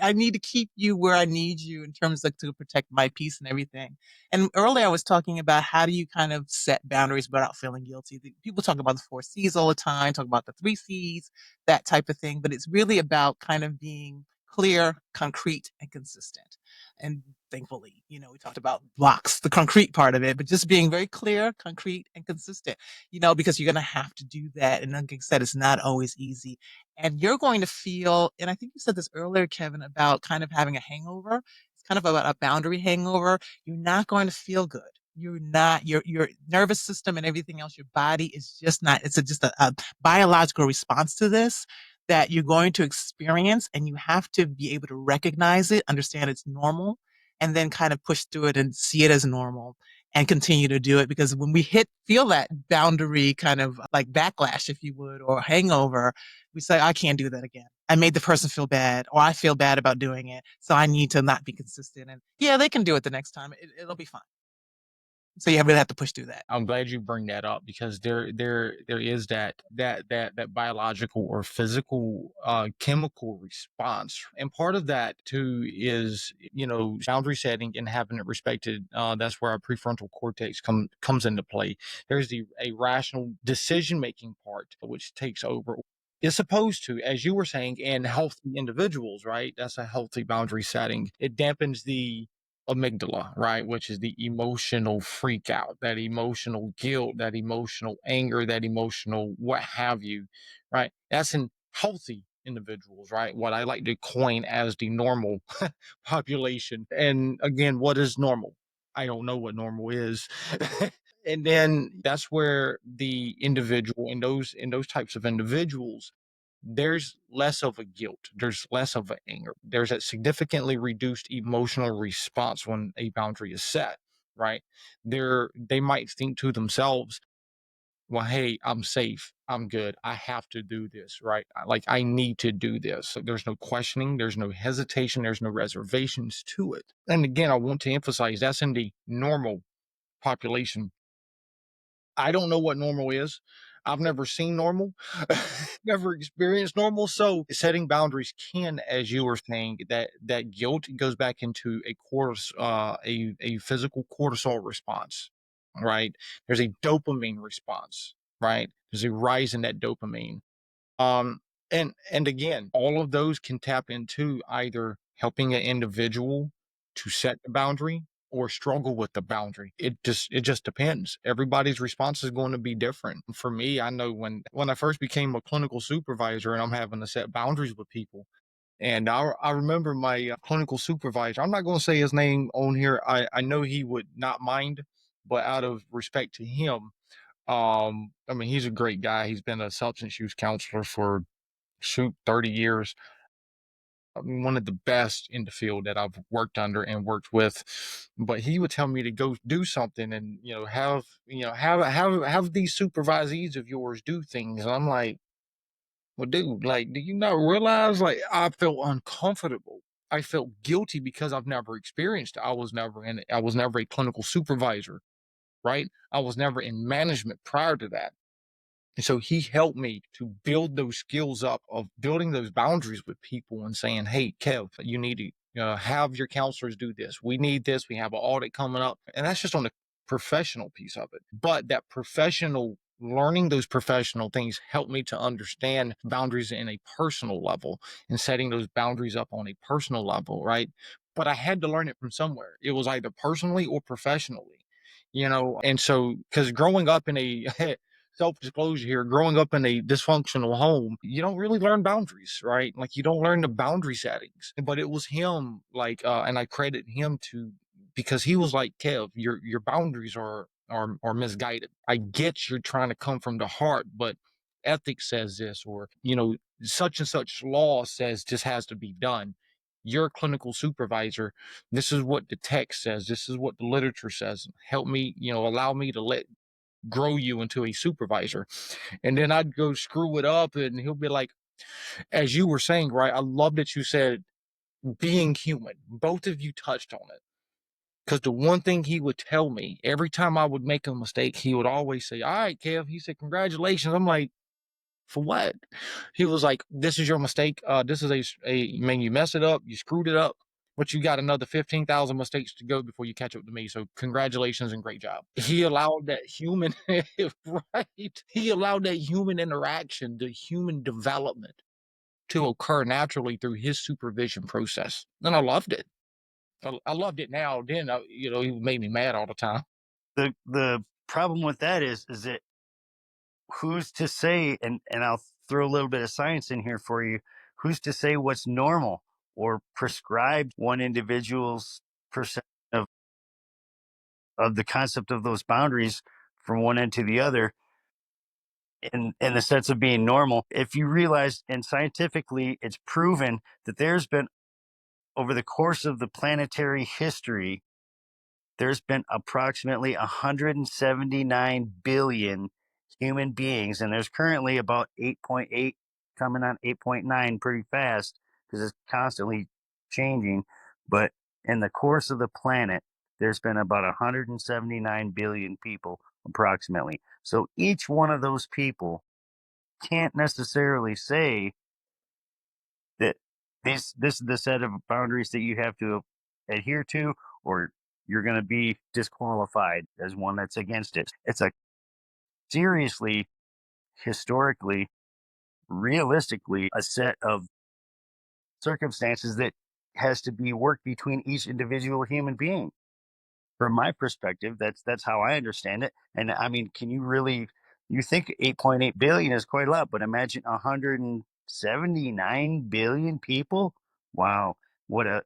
Speaker 1: I need to keep you where I need you in terms of to protect my peace and everything. And earlier I was talking about how do you kind of set boundaries without feeling guilty. People talk about the 4 C's all the time, talk about the 3 C's, that type of thing. But it's really about kind of being clear, concrete, and consistent. And thankfully, we talked about blocks, the concrete part of it, but just being very clear, concrete, and consistent, because you're going to have to do that. And like I said, it's not always easy. And you're going to feel, and I think you said this earlier, Kevin, about kind of having a hangover. It's kind of about a boundary hangover. You're not going to feel good. You're not, your nervous system and everything else, your body is just not, it's just a biological response to this that you're going to experience, and you have to be able to recognize it, understand it's normal, and then kind of push through it and see it as normal and continue to do it. Because when we feel that boundary kind of like backlash, if you would, or hangover, we say, I can't do that again. I made the person feel bad, or I feel bad about doing it. So I need to not be consistent. And yeah, they can do it the next time. It'll be fine. So you really have to push through that.
Speaker 2: I'm glad you bring that up, because there is that biological or physical chemical response, and part of that too is boundary setting and having it respected. That's where our prefrontal cortex comes into play. There's a rational decision making part which takes over. It's supposed to, as you were saying, in healthy individuals, right? That's a healthy boundary setting. It dampens the amygdala, right? Which is the emotional freak out, that emotional guilt, that emotional anger, that emotional what have you, right? That's in healthy individuals, right? What I like to coin as the normal population. And again, what is normal? I don't know what normal is. And then that's where the individual in those types of individuals, there's less of a guilt, there's less of an anger, there's a significantly reduced emotional response when a boundary is set, right? They might think to themselves, well, hey, I'm safe, I'm good, I have to do this, right? Like, I need to do this. So there's no questioning, there's no hesitation, there's no reservations to it. And again, I want to emphasize that's in the normal population. I don't know what normal is. I've never seen normal, never experienced normal. So setting boundaries can, as you were saying, that guilt goes back into a physical cortisol response, right? There's a dopamine response, right? There's a rise in that dopamine. Um, and again, all of those can tap into either helping an individual to set the boundary or struggle with the boundary. It just depends. Everybody's response is going to be different. For me, I know when I first became a clinical supervisor and I'm having to set boundaries with people, and I remember my clinical supervisor. I'm not going to say his name on here. I know he would not mind, but out of respect to him, I mean, he's a great guy. He's been a substance use counselor for 30 years. I mean, one of the best in the field that I've worked under and worked with. But he would tell me to go do something and have these supervisees of yours do things. And I'm like, well, dude, like, do you not realize, like, I felt uncomfortable. I felt guilty because I've never experienced it. I was never a clinical supervisor, right? I was never in management prior to that. And so he helped me to build those skills up of building those boundaries with people and saying, hey, Kev, you need to have your counselors do this. We need this. We have an audit coming up. And that's just on the professional piece of it. But that professional learning those professional things helped me to understand boundaries in a personal level and setting those boundaries up on a personal level, right? But I had to learn it from somewhere. It was either personally or professionally, and so because growing up in a self-disclosure here, growing up in a dysfunctional home, you don't really learn boundaries, right? Like, you don't learn the boundary settings. But it was him, like, and I credit him because he was like, Kev, your boundaries are misguided. I get you're trying to come from the heart, but ethics says this, or such and such law says this has to be done. You're a clinical supervisor. This is what the text says. This is what the literature says. Help me, allow me to grow you into a supervisor. And then I'd go screw it up, and he'll be like, as you were saying, right? I love that you said being human. Both of you touched on it. Because the one thing he would tell me every time I would make a mistake, he would always say, "All right, Kev." He said, "Congratulations." I'm like, "For what?" He was like, "This is your mistake. This is man, you messed it up. You screwed it up. But you got another 15,000 mistakes to go before you catch up to me. So congratulations and great job." He allowed that human, right? He allowed that human interaction, the human development to occur naturally through his supervision process. And I loved it. I loved it now. Then, he made me mad all the time.
Speaker 3: The problem with that is that who's to say, and I'll throw a little bit of science in here for you, who's to say what's normal or prescribed one individual's perception of the concept of those boundaries from one end to the other in the sense of being normal. If you realize, and scientifically it's proven that there's been, over the course of the planetary history, there's been approximately 179 billion human beings, and there's currently about 8.8, coming on 8.9 pretty fast because it's constantly changing. But in the course of the planet, there's been about 179 billion people approximately. So each one of those people can't necessarily say that this is the set of boundaries that you have to adhere to, or you're going to be disqualified as one that's against it. It's a seriously, historically, realistically, a set of circumstances that has to be worked between each individual human being. From my perspective, that's how I understand it. And I mean, can you really, you think 8.8 billion is quite a lot, but imagine 179 billion people? Wow, what a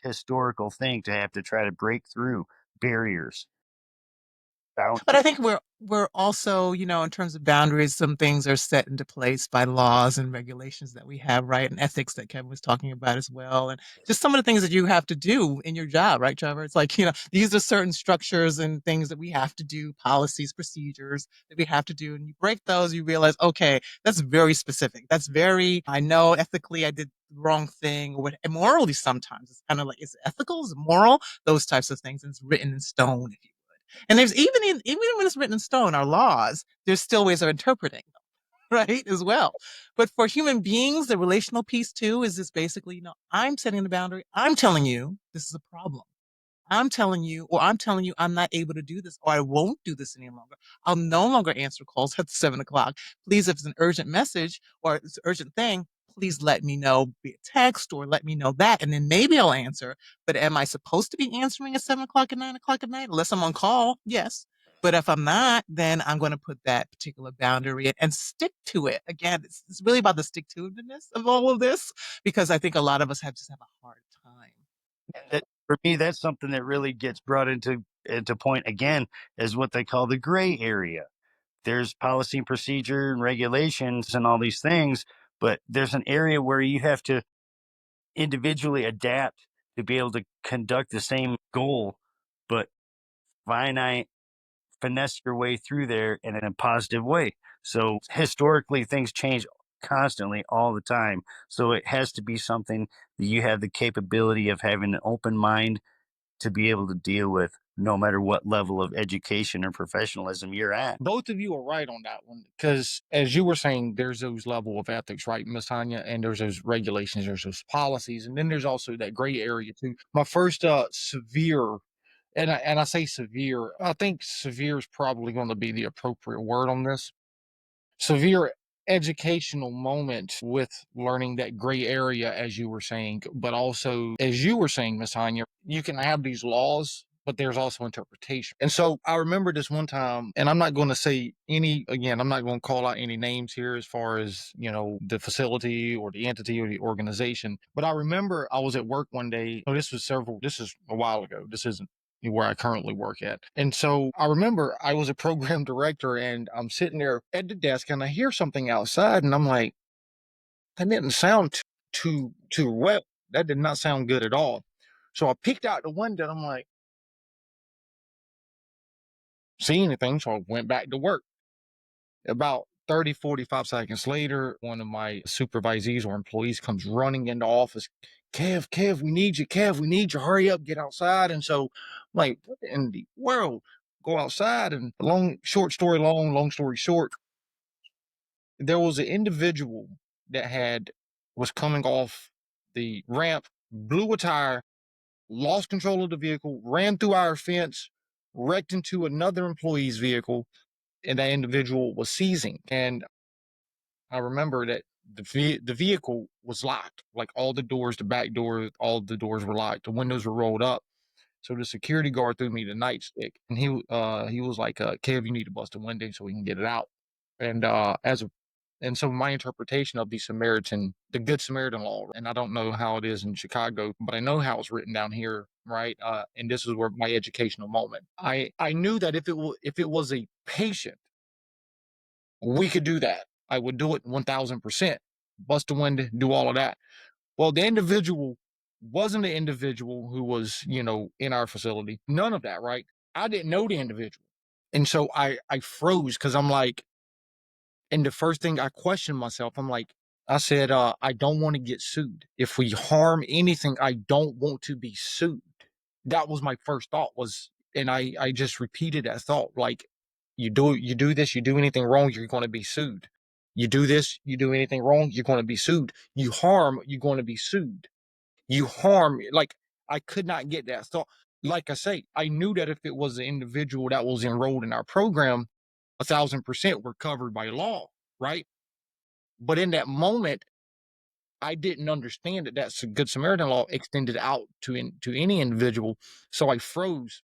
Speaker 3: historical thing to have to try to break through barriers.
Speaker 1: But I think we're also, in terms of boundaries, some things are set into place by laws and regulations that we have, right? And ethics that Kevin was talking about as well. And just some of the things that you have to do in your job, right, Trevor? It's like, these are certain structures and things that we have to do, policies, procedures that we have to do. And you break those, you realize, okay, that's very specific. That's very, I know ethically I did the wrong thing, or what, and morally sometimes it's kind of like, is it ethical? Is it moral? Those types of things. And it's written in stone, if you and there's even when it's written in stone, our laws, there's still ways of interpreting them, right? As well. But for human beings, the relational piece too is just basically, I'm setting the boundary. I'm telling you this is a problem. I'm telling you I'm not able to do this, or I won't do this any longer. I'll no longer answer calls at 7 o'clock. Please, if it's an urgent message or it's an urgent thing, please let me know via text or let me know that. And then maybe I'll answer. But am I supposed to be answering at 7 o'clock and 9 o'clock at night? Unless I'm on call, yes. But if I'm not, then I'm going to put that particular boundary in and stick to it. Again, it's really about the stick to itiveness of all of this, because I think a lot of us just have a hard time.
Speaker 3: That, for me, that's something that really gets brought into point again, is what they call the gray area. There's policy and procedure and regulations and all these things, but there's an area where you have to individually adapt to be able to conduct the same goal, but finite finesse your way through there in a positive way. So historically, things change constantly all the time. So it has to be something that you have the capability of having an open mind to be able to deal with, no matter what level of education or professionalism you're at.
Speaker 2: Both of you are right on that one, because as you were saying, there's those level of ethics, right, Miss Tanya, and there's those regulations, there's those policies, and then there's also that gray area too. My first severe, and I say severe, I think severe is probably going to be the appropriate word on this. Severe educational moment with learning that gray area, as you were saying, but also, as you were saying, Miss Hanya, you can have these laws, but there's also interpretation. And so I remember this one time, and I'm not going to say I'm not going to call out any names here as far as, the facility or the entity or the organization. But I remember I was at work one day. Oh, this is a while ago. This isn't where I currently work at. And so I remember I was a program director, and I'm sitting there at the desk and I hear something outside, and I'm like, that didn't sound too well. That did not sound good at all. So I peeked out the window and I'm like, see anything? So I went back to work. About 30, 45 seconds later, one of my supervisees or employees comes running into office. Kev, we need you. Kev, we need you. Hurry up, get outside. And so, like, what in the world? Go outside. And long story short, there was an individual that was coming off the ramp, blew a tire, lost control of the vehicle, ran through our fence, wrecked into another employee's vehicle, and that individual was seizing. And I remember that the vehicle was locked, like all the doors, the back door, all the doors were locked, the windows were rolled up. So the security guard threw me the nightstick, and he was like, "Kev, you need to bust a window so we can get it out." And and so my interpretation of the Good Samaritan law, and I don't know how it is in Chicago, but I know how it's written down here, right? And this is where my educational moment. I knew that if it was a patient, we could do that. I would do it 1000%, bust a window, do all of that. Well, the individual wasn't the individual who was, in our facility. None of that, right? I didn't know the individual. And so I froze because I'm like, and the first thing I questioned myself, I said, I don't want to get sued. If we harm anything, I don't want to be sued. That was my first thought and I just repeated that thought. Like, you do this, you do anything wrong, you're going to be sued. You do this, you do anything wrong, you're going to be sued. You harm, you're going to be sued. You harm, like, I could not get that thought. Like I say, I knew that if it was an individual that was enrolled in our program, 1000% were covered by law, right? But in that moment, I didn't understand that that's a Good Samaritan law extended out to any individual. So I froze.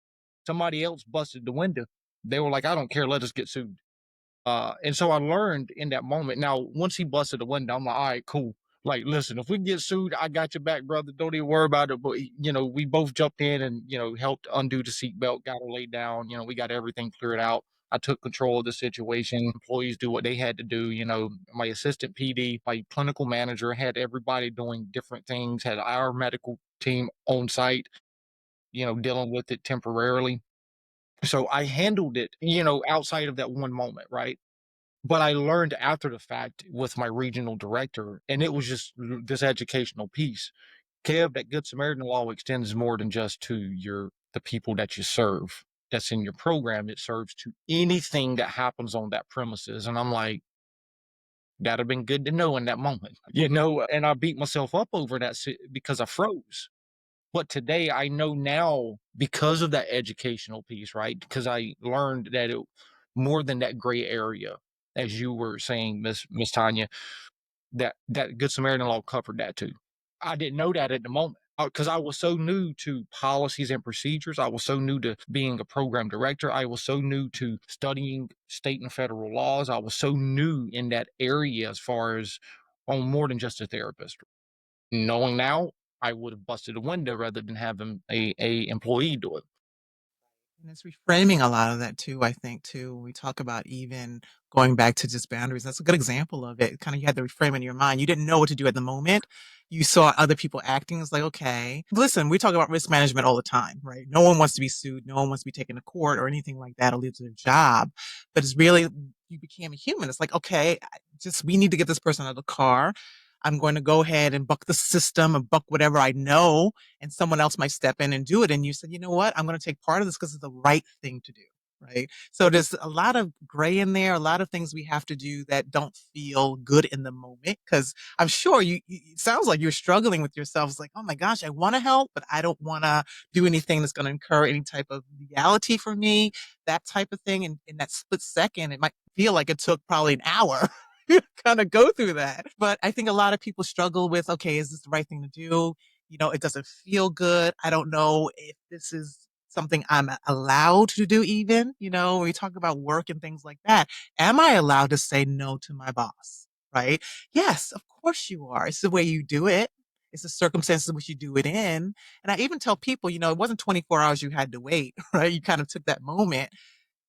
Speaker 2: Somebody else busted the window. They were like, I don't care, let us get sued. And so I learned in that moment. Now, once he busted the window, I'm like, all right, cool. Like, listen, if we get sued, I got your back, brother. Don't even worry about it. But, we both jumped in and, helped undo the seatbelt, got her laid down. We got everything cleared out. I took control of the situation. Employees do what they had to do. My assistant PD, my clinical manager had everybody doing different things, had our medical team on site, dealing with it temporarily. So I handled it, outside of that one moment, right? But I learned after the fact with my regional director, and it was just this educational piece. Kev, that Good Samaritan law extends more than just to the people that you serve. That's in your program. It serves to anything that happens on that premises. And I'm like, that'd have been good to know in that moment, and I beat myself up over that because I froze. But today I know now because of that educational piece, right? Because I learned that it more than that gray area, as you were saying, Miss Tanya, that Good Samaritan law covered that too. I didn't know that at the moment because I was so new to policies and procedures. I was so new to being a program director. I was so new to studying state and federal laws. I was so new in that area as far as on more than just a therapist. Knowing now, I would have busted a window rather than having a employee do it.
Speaker 1: And it's reframing a lot of that too, I think, too. We talk about even going back to just boundaries. That's a good example of it. Kind of you had to reframe in your mind. You didn't know what to do at the moment. You saw other people acting. It's like, okay, listen, we talk about risk management all the time, right? No one wants to be sued. No one wants to be taken to court or anything like that or lose their job. But it's really, you became a human. It's like, okay, we need to get this person out of the car. I'm going to go ahead and buck the system and buck whatever I know, and someone else might step in and do it. And you said, you know what? I'm going to take part of this because it's the right thing to do. Right. So there's a lot of gray in there, a lot of things we have to do that don't feel good in the moment. Cause I'm sure it sounds like you're struggling with yourself. It's like, oh my gosh, I want to help, but I don't want to do anything that's going to incur any type of legality for me, that type of thing. And in that split second, it might feel like it took probably an hour kind of go through that. But I think a lot of people struggle with, okay, is this the right thing to do? It doesn't feel good. I don't know if this is something I'm allowed to do even, when we talk about work and things like that. Am I allowed to say no to my boss? Right? Yes, of course you are. It's the way you do it. It's the circumstances in which you do it in. And I even tell people, it wasn't 24 hours you had to wait, right? You kind of took that moment.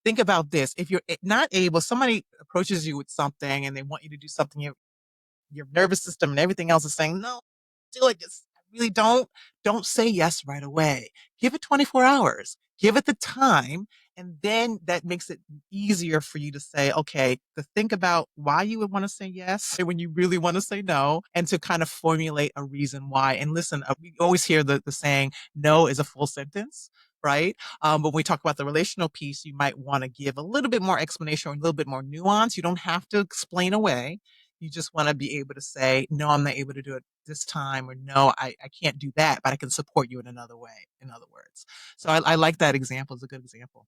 Speaker 1: Think about this. If you're not able, somebody approaches you with something and they want you to do something, your nervous system and everything else is saying, no, do it. Just, I really don't say yes right away. Give it 24 hours. Give it the time, and then that makes it easier for you to say, okay, to think about why you would want to say yes when you really want to say no, and to kind of formulate a reason why. And listen, we always hear the saying, no is a full sentence, right? But when we talk about the relational piece, you might want to give a little bit more explanation or a little bit more nuance. You don't have to explain away. You just want to be able to say, no, I'm not able to do it this time, or no, I can't do that, but I can support you in another way, in other words. So I like that example. It's a good example.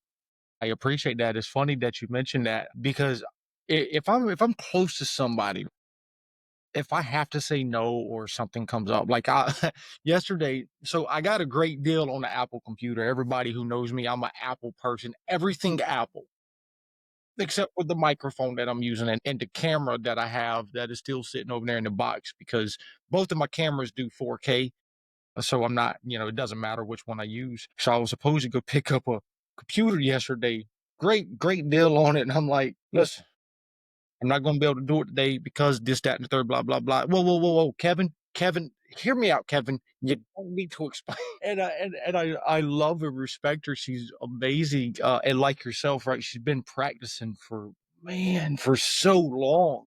Speaker 2: I appreciate that. It's funny that you mentioned that because if I'm close to somebody, if I have to say no or something comes up, like I yesterday, so I got a great deal on the Apple computer. Everybody who knows me, I'm an Apple person. Everything Apple, except for the microphone that I'm using and the camera that I have that is still sitting over there in the box because both of my cameras do 4K. So I'm not, it doesn't matter which one I use. So I was supposed to go pick up a computer yesterday. Great deal on it. And I'm like, listen, I'm not going to be able to do it today because this, that, and the third, blah, blah, blah. Whoa, Kevin, hear me out, Kevin. You don't need to explain. And I love and respect her. She's amazing. And like yourself, right? She's been practicing for so long.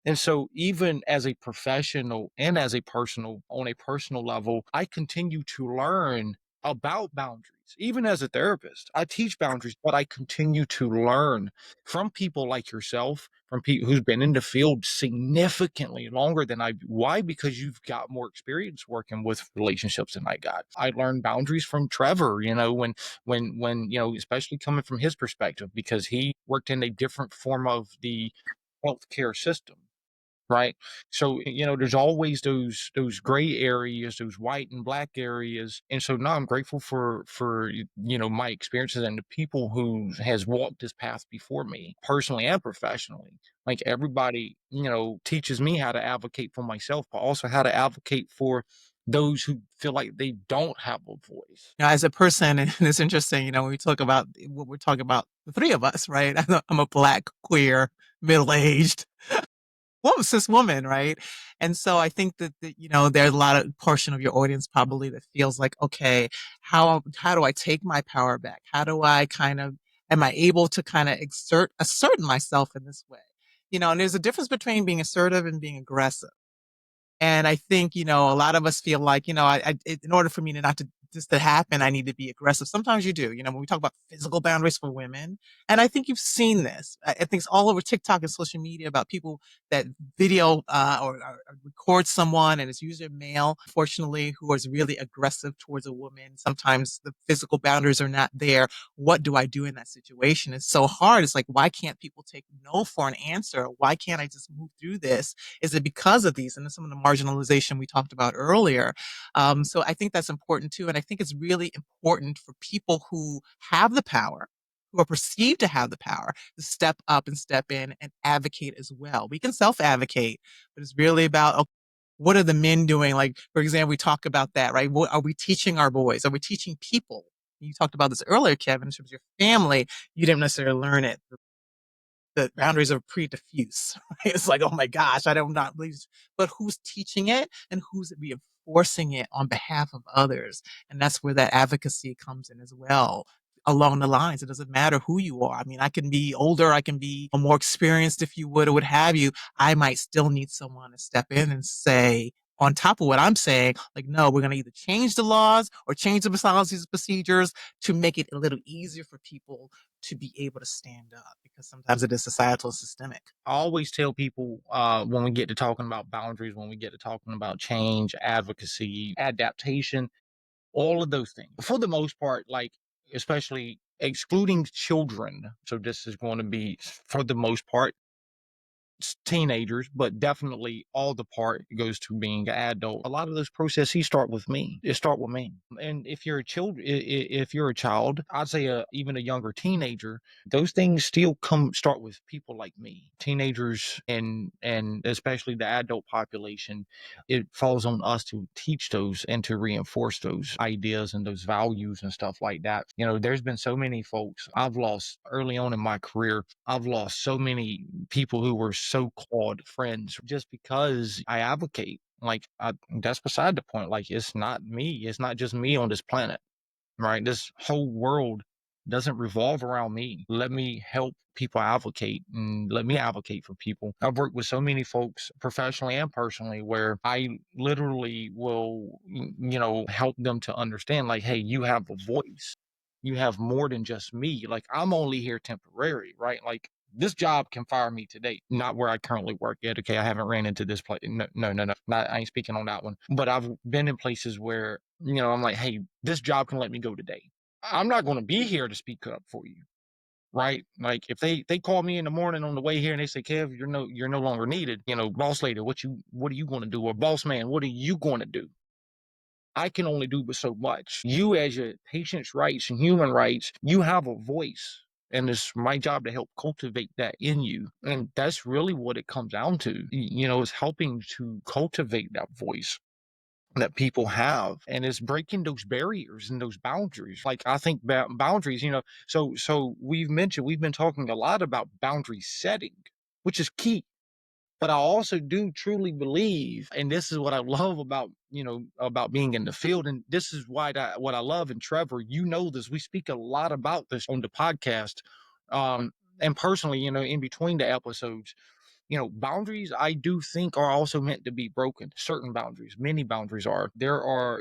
Speaker 2: And so even as a professional and as a personal, on a personal level, I continue to learn about boundaries. Even as a therapist, I teach boundaries, but I continue to learn from people like yourself, from people who's been in the field significantly longer than I do. Why? Because you've got more experience working with relationships than I got. I learned boundaries from Trevor, when, especially coming from his perspective, because he worked in a different form of the healthcare system. Right. So, there's always those gray areas, those white and black areas. And so now I'm grateful for my experiences and the people who has walked this path before me, personally and professionally. Like everybody, teaches me how to advocate for myself, but also how to advocate for those who feel like they don't have a voice.
Speaker 1: As a person, and it's interesting, when we talk about what we're talking about, the three of us, right? I'm a black, queer, middle-aged cis woman, right? And so I think that there's a lot of portion of your audience probably that feels like, okay, how do I take my power back? How do I am I able to kind of assert myself in this way? And there's a difference between being assertive and being aggressive. And I think, a lot of us feel like, in order for me to not to this to happen, I need to be aggressive. Sometimes you do, when we talk about physical boundaries for women. And I think you've seen this. I think it's all over TikTok and social media about people that video or record someone, and it's usually a male, fortunately, who is really aggressive towards a woman. Sometimes the physical boundaries are not there. What do I do in that situation? It's so hard. It's like, why can't people take no for an answer? Why can't I just move through this? Is it because of these and some of the marginalization we talked about earlier? So I think that's important too. And I think it's really important for people who have the power, who are perceived to have the power, to step up and step in and advocate as well. We can self-advocate, but it's really about, okay, what are the men doing? Like, for example, we talk about that, right? What are we teaching our boys? Are we teaching people? You talked about this earlier, Kevin, in terms of your family. You didn't necessarily learn it. The boundaries are pretty diffuse. Right? It's like, oh my gosh, I don't not believe this. But who's teaching it and who's reinforcing it on behalf of others? And that's where that advocacy comes in as well. Along the lines, it doesn't matter who you are. I mean, I can be older, I can be more experienced, if you would, or what have you. I might still need someone to step in and say, on top of what I'm saying, like, no, we're going to either change the laws or change the policies and procedures to make it a little easier for people to be able to stand up, because sometimes it is societal and systemic.
Speaker 2: I always tell people when we get to talking about boundaries, when we get to talking about change, advocacy, adaptation, all of those things, for the most part, like, especially excluding children. So this is going to be, for the most part, teenagers, but definitely all the part goes to being an adult. A lot of those processes start with me. It start with me. And if you're a child, if you're a child, I'd say even a younger teenager, those things still start with people like me, teenagers, and especially the adult population. It falls on us to teach those and to reinforce those ideas and those values and stuff like that. There's been so many folks I've lost early on in my career. I've lost so many people who were so-called friends just because I advocate. Like, that's beside the point. Like, it's not me. It's not just me on this planet, right? This whole world doesn't revolve around me. Let me help people advocate and let me advocate for people. I've worked with so many folks professionally and personally where I literally will, help them to understand, like, hey, you have a voice. You have more than just me. Like, I'm only here temporary, right? Like, this job can fire me today, not where I currently work yet. Okay, I haven't ran into this place. No, no, no, no. Not, I ain't speaking on that one. But I've been in places where, I'm like, hey, this job can let me go today. I'm not going to be here to speak up for you, right? Like, if they call me in the morning on the way here and they say, Kev, you're no longer needed. Boss lady, what are you going to do? Or boss man, what are you going to do? I can only do but so much. You, as your patient's rights and human rights, you have a voice. And it's my job to help cultivate that in you. And that's really what it comes down to. It's helping to cultivate that voice that people have, and it's breaking those barriers and those boundaries. Like, I think boundaries, so we've been talking a lot about boundary setting, which is key. But I also do truly believe, and this is what I love about, about being in the field. And this is what I love. And Trevor, this, we speak a lot about this on the podcast. And personally, in between the episodes, boundaries I do think are also meant to be broken. Certain boundaries, many boundaries are.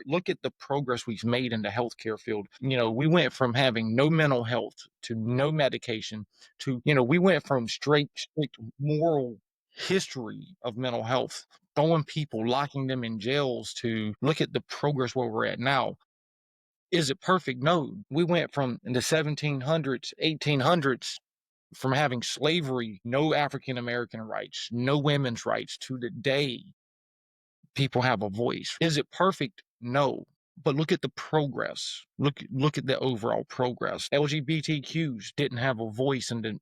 Speaker 2: Look at the progress we've made in the healthcare field. We went from having no mental health to no medication to, we went from strict moral history of mental health, throwing people, locking them in jails, to look at the progress where we're at now. Is it perfect? No. We went from in the 1700s, 1800s, from having slavery, no African American rights, no women's rights, to today, people have a voice. Is it perfect? No. But look at the progress. Look at the overall progress. LGBTQs didn't have a voice in the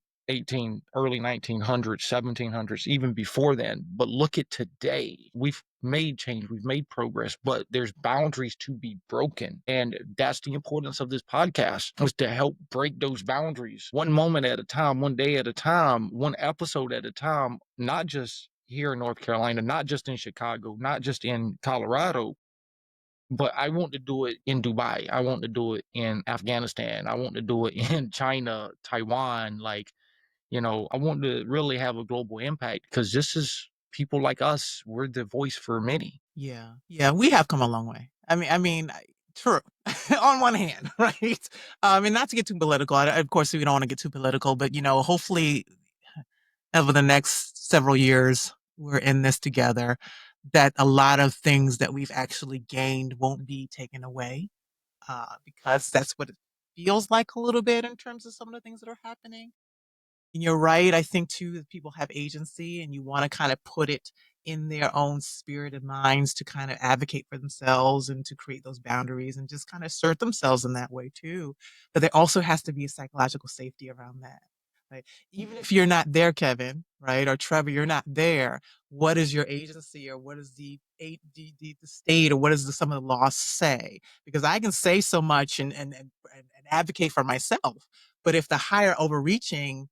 Speaker 2: early 1900s, 1700s, even before then. But look at today. We've made change, we've made progress, but there's boundaries to be broken. And that's the importance of this podcast, is to help break those boundaries one moment at a time, one day at a time, one episode at a time, not just here in North Carolina, not just in Chicago, not just in Colorado, but I want to do it in Dubai. I want to do it in Afghanistan. I want to do it in China, Taiwan. Like, I want to really have a global impact, because this is people like us. We're the voice for many.
Speaker 1: Yeah. Yeah, we have come a long way. True. On one hand, right? And not to get too political. Of course, we don't want to get too political, but hopefully over the next several years, we're in this together, that a lot of things that we've actually gained won't be taken away, because that's what it feels like a little bit in terms of some of the things that are happening. And you're right. I think too that people have agency, and you want to kind of put it in their own spirit and minds to kind of advocate for themselves and to create those boundaries and just kind of assert themselves in that way too. But there also has to be a psychological safety around that. Right? Even if you're not there, Kevin, right, or Trevor, you're not there. What is your agency, or what is the state, or what does some of the laws say? Because I can say so much and advocate for myself, but if the higher overreaching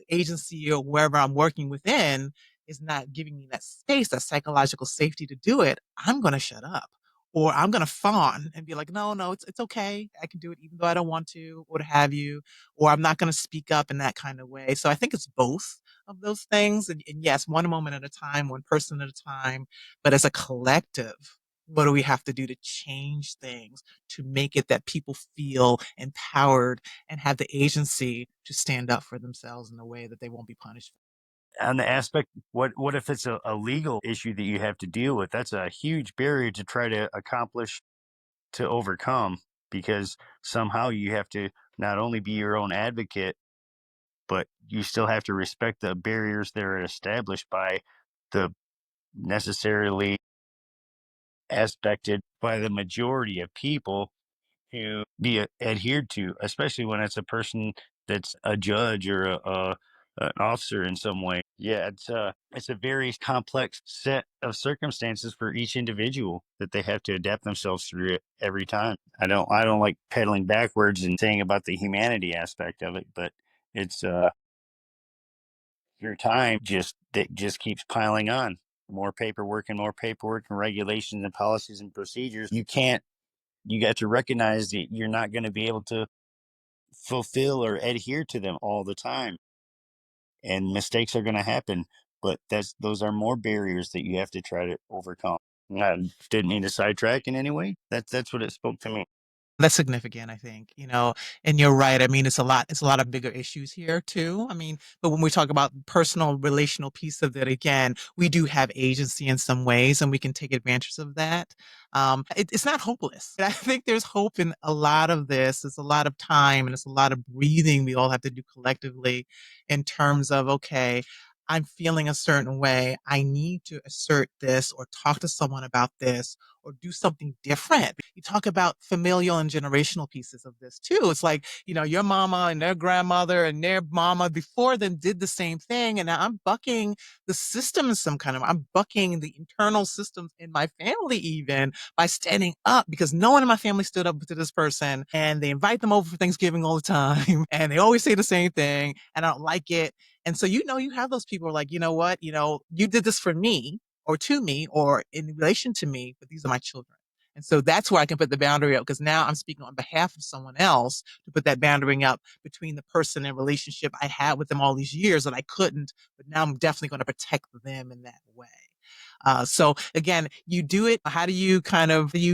Speaker 1: agency or wherever I'm working within is not giving me that space, that psychological safety to do it, I'm going to shut up, or I'm going to fawn and be like, no, no, it's okay. I can do it even though I don't want to, or what have you, or I'm not going to speak up in that kind of way. So I think it's both of those things. And yes, one moment at a time, one person at a time, but as a collective, what do we have to do to change things, to make it that people feel empowered and have the agency to stand up for themselves in a way that they won't be punished?
Speaker 3: On the aspect, what if it's a legal issue that you have to deal with? That's a huge barrier to try to accomplish, to overcome, because somehow you have to not only be your own advocate, but you still have to respect the barriers that are established by the necessarily aspected by the majority of people to be adhered to, especially when it's a person that's a judge or an officer in some way. Yeah, it's a very complex set of circumstances for each individual that they have to adapt themselves through it every time. I don't like pedaling backwards and saying about the humanity aspect of it, but it's your time just that just keeps piling on. more paperwork and regulations and policies and procedures. You got to recognize that you're not going to be able to fulfill or adhere to them all the time, and mistakes are going to happen. But those are more barriers that you have to try to overcome. I didn't mean to sidetrack in any way. That's what it spoke to me.
Speaker 1: That's significant, I think, and you're right. I mean, it's a lot of bigger issues here too. I mean, but when we talk about personal relational piece of it, again, we do have agency in some ways and we can take advantage of that. It's not hopeless. I think there's hope in a lot of this. It's a lot of time and it's a lot of breathing we all have to do collectively in terms of, okay, I'm feeling a certain way. I need to assert this or talk to someone about this or do something different. You talk about familial and generational pieces of this too. It's like, your mama and their grandmother and their mama before them did the same thing. And now I'm bucking the system in some kind of, I'm bucking the internal systems in my family even by standing up because no one in my family stood up to this person and they invite them over for Thanksgiving all the time. And they always say the same thing and I don't like it. And so, you have those people who are like, you know what, you did this for me or to me or in relation to me, but these are my children. And so that's where I can put the boundary up because now I'm speaking on behalf of someone else to put that boundary up between the person and relationship I had with them all these years that I couldn't, but now I'm definitely going to protect them in that way. So again, you do it. How do you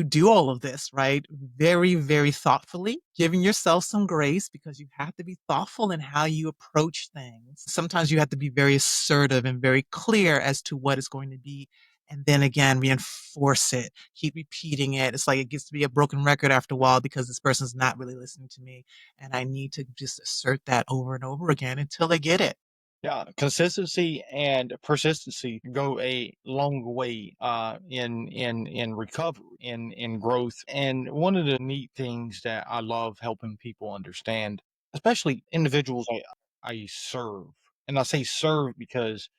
Speaker 1: do all of this, right? Very, very thoughtfully, giving yourself some grace because you have to be thoughtful in how you approach things. Sometimes you have to be very assertive and very clear as to what is going to be. And then again, reinforce it, keep repeating it. It's like it gets to be a broken record after a while because this person's not really listening to me. And I need to just assert that over and over again until they get it.
Speaker 2: Yeah, consistency and persistency go a long way in recovery, in growth. And one of the neat things that I love helping people understand, especially individuals I serve, and I say serve because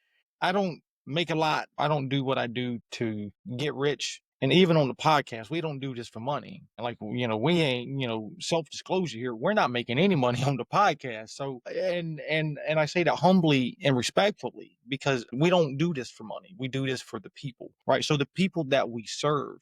Speaker 2: I don't make a lot. I don't do what I do to get rich. And even on the podcast, we don't do this for money. Like, we ain't, self-disclosure here. We're not making any money on the podcast. So, and I say that humbly and respectfully because we don't do this for money. We do this for the people, right? So the people that we serve,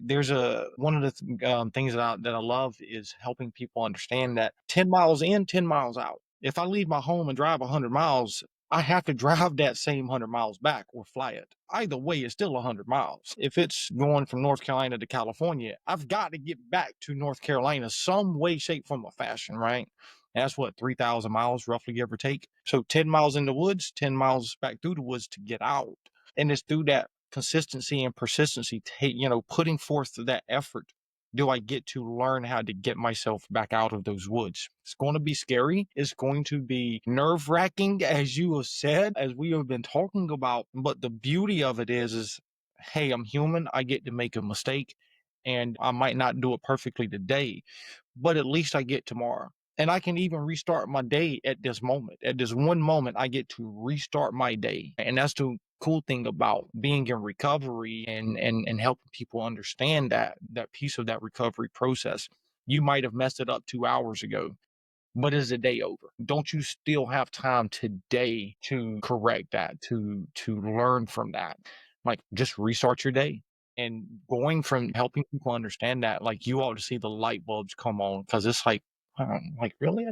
Speaker 2: there's one of the things that I love is helping people understand that 10 miles in, 10 miles out. If I leave my home and drive 100 miles, I have to drive that same 100 miles back or fly it. Either way, it's still 100 miles. If it's going from North Carolina to California, I've got to get back to North Carolina some way, shape, form, or fashion, right? That's what, 3,000 miles, roughly, give or take. So 10 miles in the woods, 10 miles back through the woods to get out. And it's through that consistency and persistency, putting forth that effort do I get to learn how to get myself back out of those woods. It's going to be scary. It's going to be nerve wracking, as you have said, as we have been talking about. But the beauty of it is, hey, I'm human. I get to make a mistake and I might not do it perfectly today, but at least I get tomorrow. And I can even restart my day at this moment. At this one moment, I get to restart my day. And that's the cool thing about being in recovery and helping people understand that piece of that recovery process. You might have messed it up 2 hours ago, but is the day over? Don't you still have time today to correct that, to learn from that? Like, just restart your day. And going from helping people understand that, like, you ought to see the light bulbs come on because it's like really,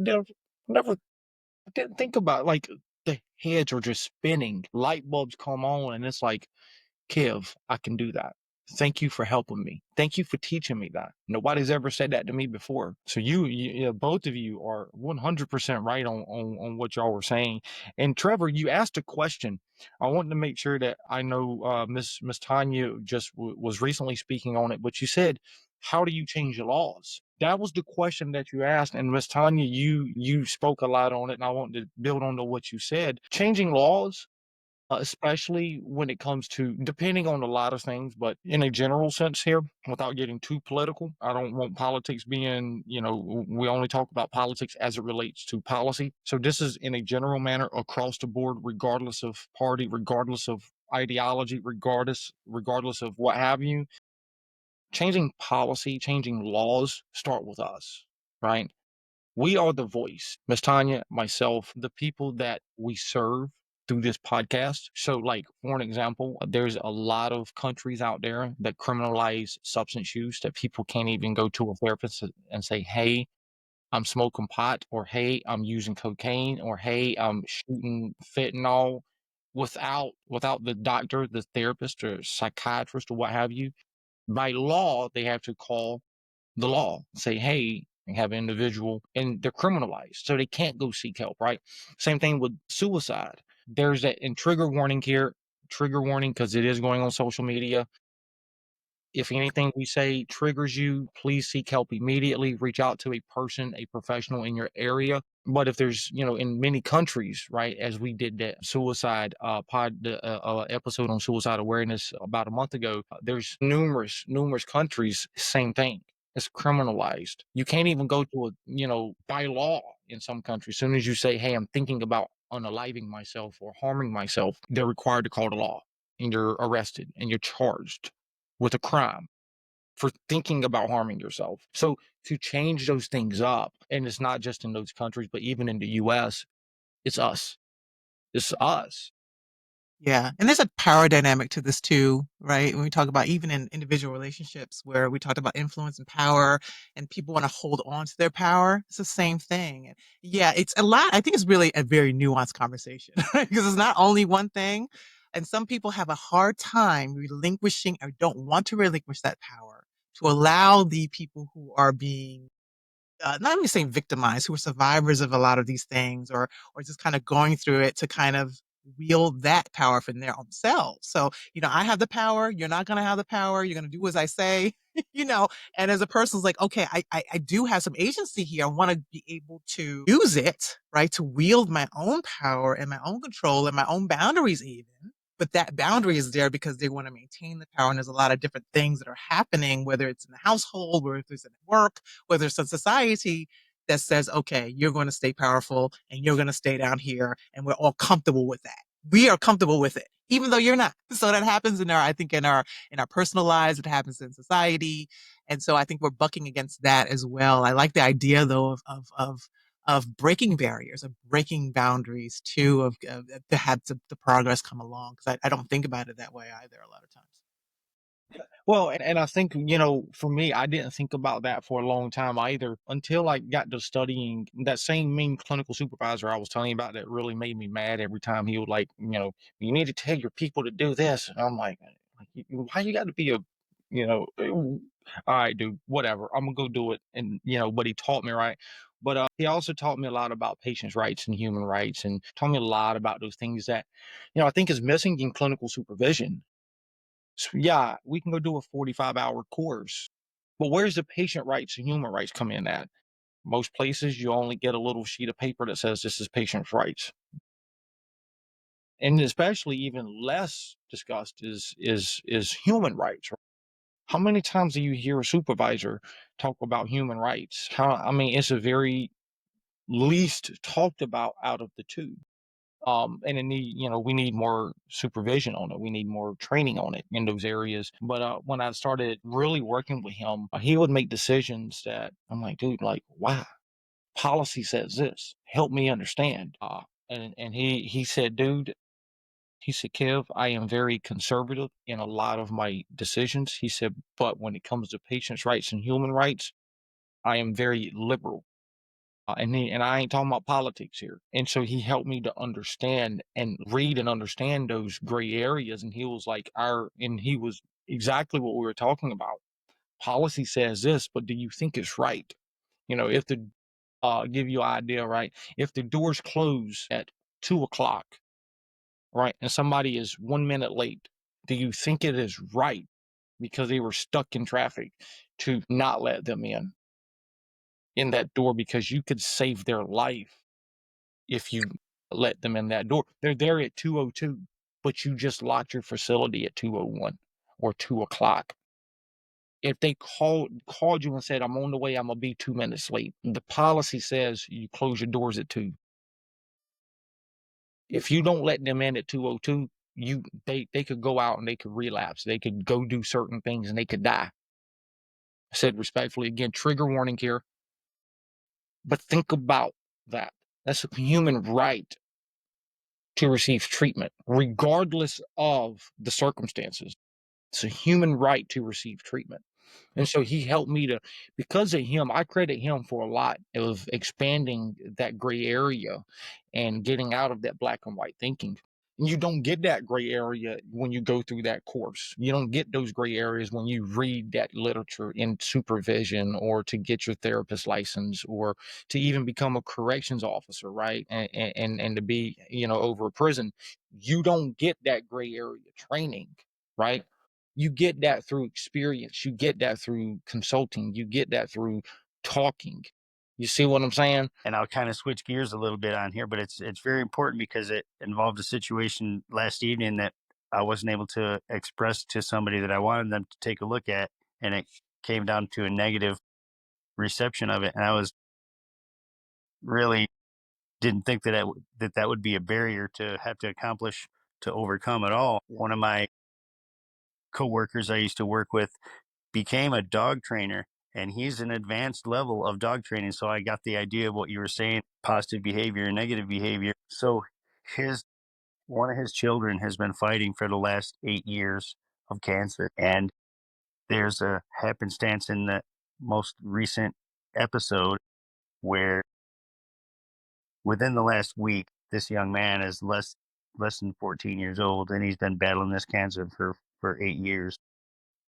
Speaker 2: never, I didn't think about like the heads are just spinning, light bulbs come on, and it's like, Kev, I can do that. Thank you for helping me. Thank you for teaching me that. Nobody's ever said that to me before. So both of you are 100% right on what y'all were saying. And Trevor, you asked a question. I wanted to make sure that I know Miss Tanya just was recently speaking on it, but you said, how do you change the laws? That was the question that you asked, and Miss Tanya, you spoke a lot on it, and I want to build on to what you said. Changing laws, especially when it comes to depending on a lot of things, but in a general sense here, without getting too political, I don't want politics being, we only talk about politics as it relates to policy. So this is in a general manner across the board, regardless of party, regardless of ideology, regardless of what have you. Changing policy, changing laws start with us, right? We are the voice. Miss Tanya, myself, the people that we serve, through this podcast. So, like, for an example, there's a lot of countries out there that criminalize substance use, that people can't even go to a therapist and say, hey, I'm smoking pot, or hey, I'm using cocaine, or hey, I'm shooting fentanyl, without the doctor, the therapist, or psychiatrist, or what have you. By law, they have to call the law, say, hey, and have an individual, and they're criminalized, so they can't go seek help, right? Same thing with suicide. There's that, and trigger warning here, trigger warning, because it is going on social media. If anything we say triggers you, please seek help immediately. Reach out to a person, a professional in your area. But if there's, in many countries, right, as we did that suicide episode on suicide awareness about a month ago, there's numerous countries, same thing. It's criminalized. You can't even go to by law in some countries. As soon as you say, hey, I'm thinking about unaliving myself or harming myself, they're required to call the law, and you're arrested and you're charged with a crime for thinking about harming yourself. So to change those things up, and it's not just in those countries, but even in the US, it's us. It's us.
Speaker 1: Yeah, and there's a power dynamic to this too, right? When we talk about even in individual relationships where we talked about influence and power and people want to hold on to their power, it's the same thing. And yeah, it's a lot. I think it's really a very nuanced conversation because it's not only one thing. And some people have a hard time relinquishing or don't want to relinquish that power to allow the people who are being not even saying victimized, who are survivors of a lot of these things, or just kind of going through it to kind of wield that power for their own selves. So, I have the power. You're not going to have the power. You're going to do as I say, you know. And as a person's like, okay, I do have some agency here. I want to be able to use it, right, to wield my own power and my own control and my own boundaries, even. But that boundary is there because they want to maintain the power. And there's a lot of different things that are happening, whether it's in the household, whether it's at work, whether it's in society that says, okay, you're going to stay powerful and you're going to stay down here. And we're all comfortable with that. We are comfortable with it, even though you're not. So that happens I think in our personal lives, it happens in society. And so I think we're bucking against that as well. I like the idea though of breaking barriers, of breaking boundaries too, to have the progress come along. Because I don't think about it that way either a lot of times.
Speaker 2: Well, and I think, for me, I didn't think about that for a long time either until I got to studying that same mean clinical supervisor I was telling you about that really made me mad every time he would you need to tell your people to do this. And I'm like, why you got to be all right, dude, whatever. I'm going to go do it. And, but he taught me, right. But he also taught me a lot about patients' rights and human rights, and taught me a lot about those things that, I think is missing in clinical supervision. So, yeah, we can go do a 45-hour course, but where's the patient rights and human rights come in at? Most places you only get a little sheet of paper that says this is patient's rights. And especially even less discussed is human rights. How many times do you hear a supervisor talk about human rights? It's a very least talked about out of the two. And we need more supervision on it. We need more training on it in those areas. But when I started really working with him, he would make decisions that I'm like, dude, like, wow, policy says this. Help me understand. And he said, dude, he said, Kev, I am very conservative in a lot of my decisions. He said, but when it comes to patients' rights and human rights, I am very liberal. And I ain't talking about politics here. And so he helped me to understand and read and understand those gray areas. And he was he was exactly what we were talking about. Policy says this, but do you think it's right? If give you an idea, right? If the doors close at 2 o'clock, right, and somebody is 1 minute late, do you think it is right because they were stuck in traffic to not let them in that door, because you could save their life if you let them in that door? They're there at 2:02, but you just locked your facility at 2:01 or 2 o'clock. If they called you and said, I'm on the way, I'm gonna be 2 minutes late, the policy says you close your doors at 2. If you don't let them in at 2:02, they could go out and they could relapse. They could go do certain things and they could die. I said respectfully, again, trigger warning here. But think about that. That's a human right to receive treatment, regardless of the circumstances. It's a human right to receive treatment. And so he helped me to, because of him, I credit him for a lot of expanding that gray area and getting out of that black and white thinking. And you don't get that gray area when you go through that course. You don't get those gray areas when you read that literature in supervision or to get your therapist license or to even become a corrections officer, right? And to be, over a prison. You don't get that gray area training, right? You get that through experience. You get that through consulting. You get that through talking. You see what I'm saying?
Speaker 3: And I'll kind of switch gears a little bit on here, but it's very important because it involved a situation last evening that I wasn't able to express to somebody that I wanted them to take a look at, and it came down to a negative reception of it, and I was really didn't think that that would be a barrier to have to accomplish to overcome at all. One of my coworkers I used to work with became a dog trainer, and he's an advanced level of dog training. So I got the idea of what you were saying, positive behavior and negative behavior. So his one of his children has been fighting for the last 8 years of cancer. And there's a happenstance in the most recent episode where within the last week, this young man is less than 14 years old, and he's been battling this cancer for 8 years.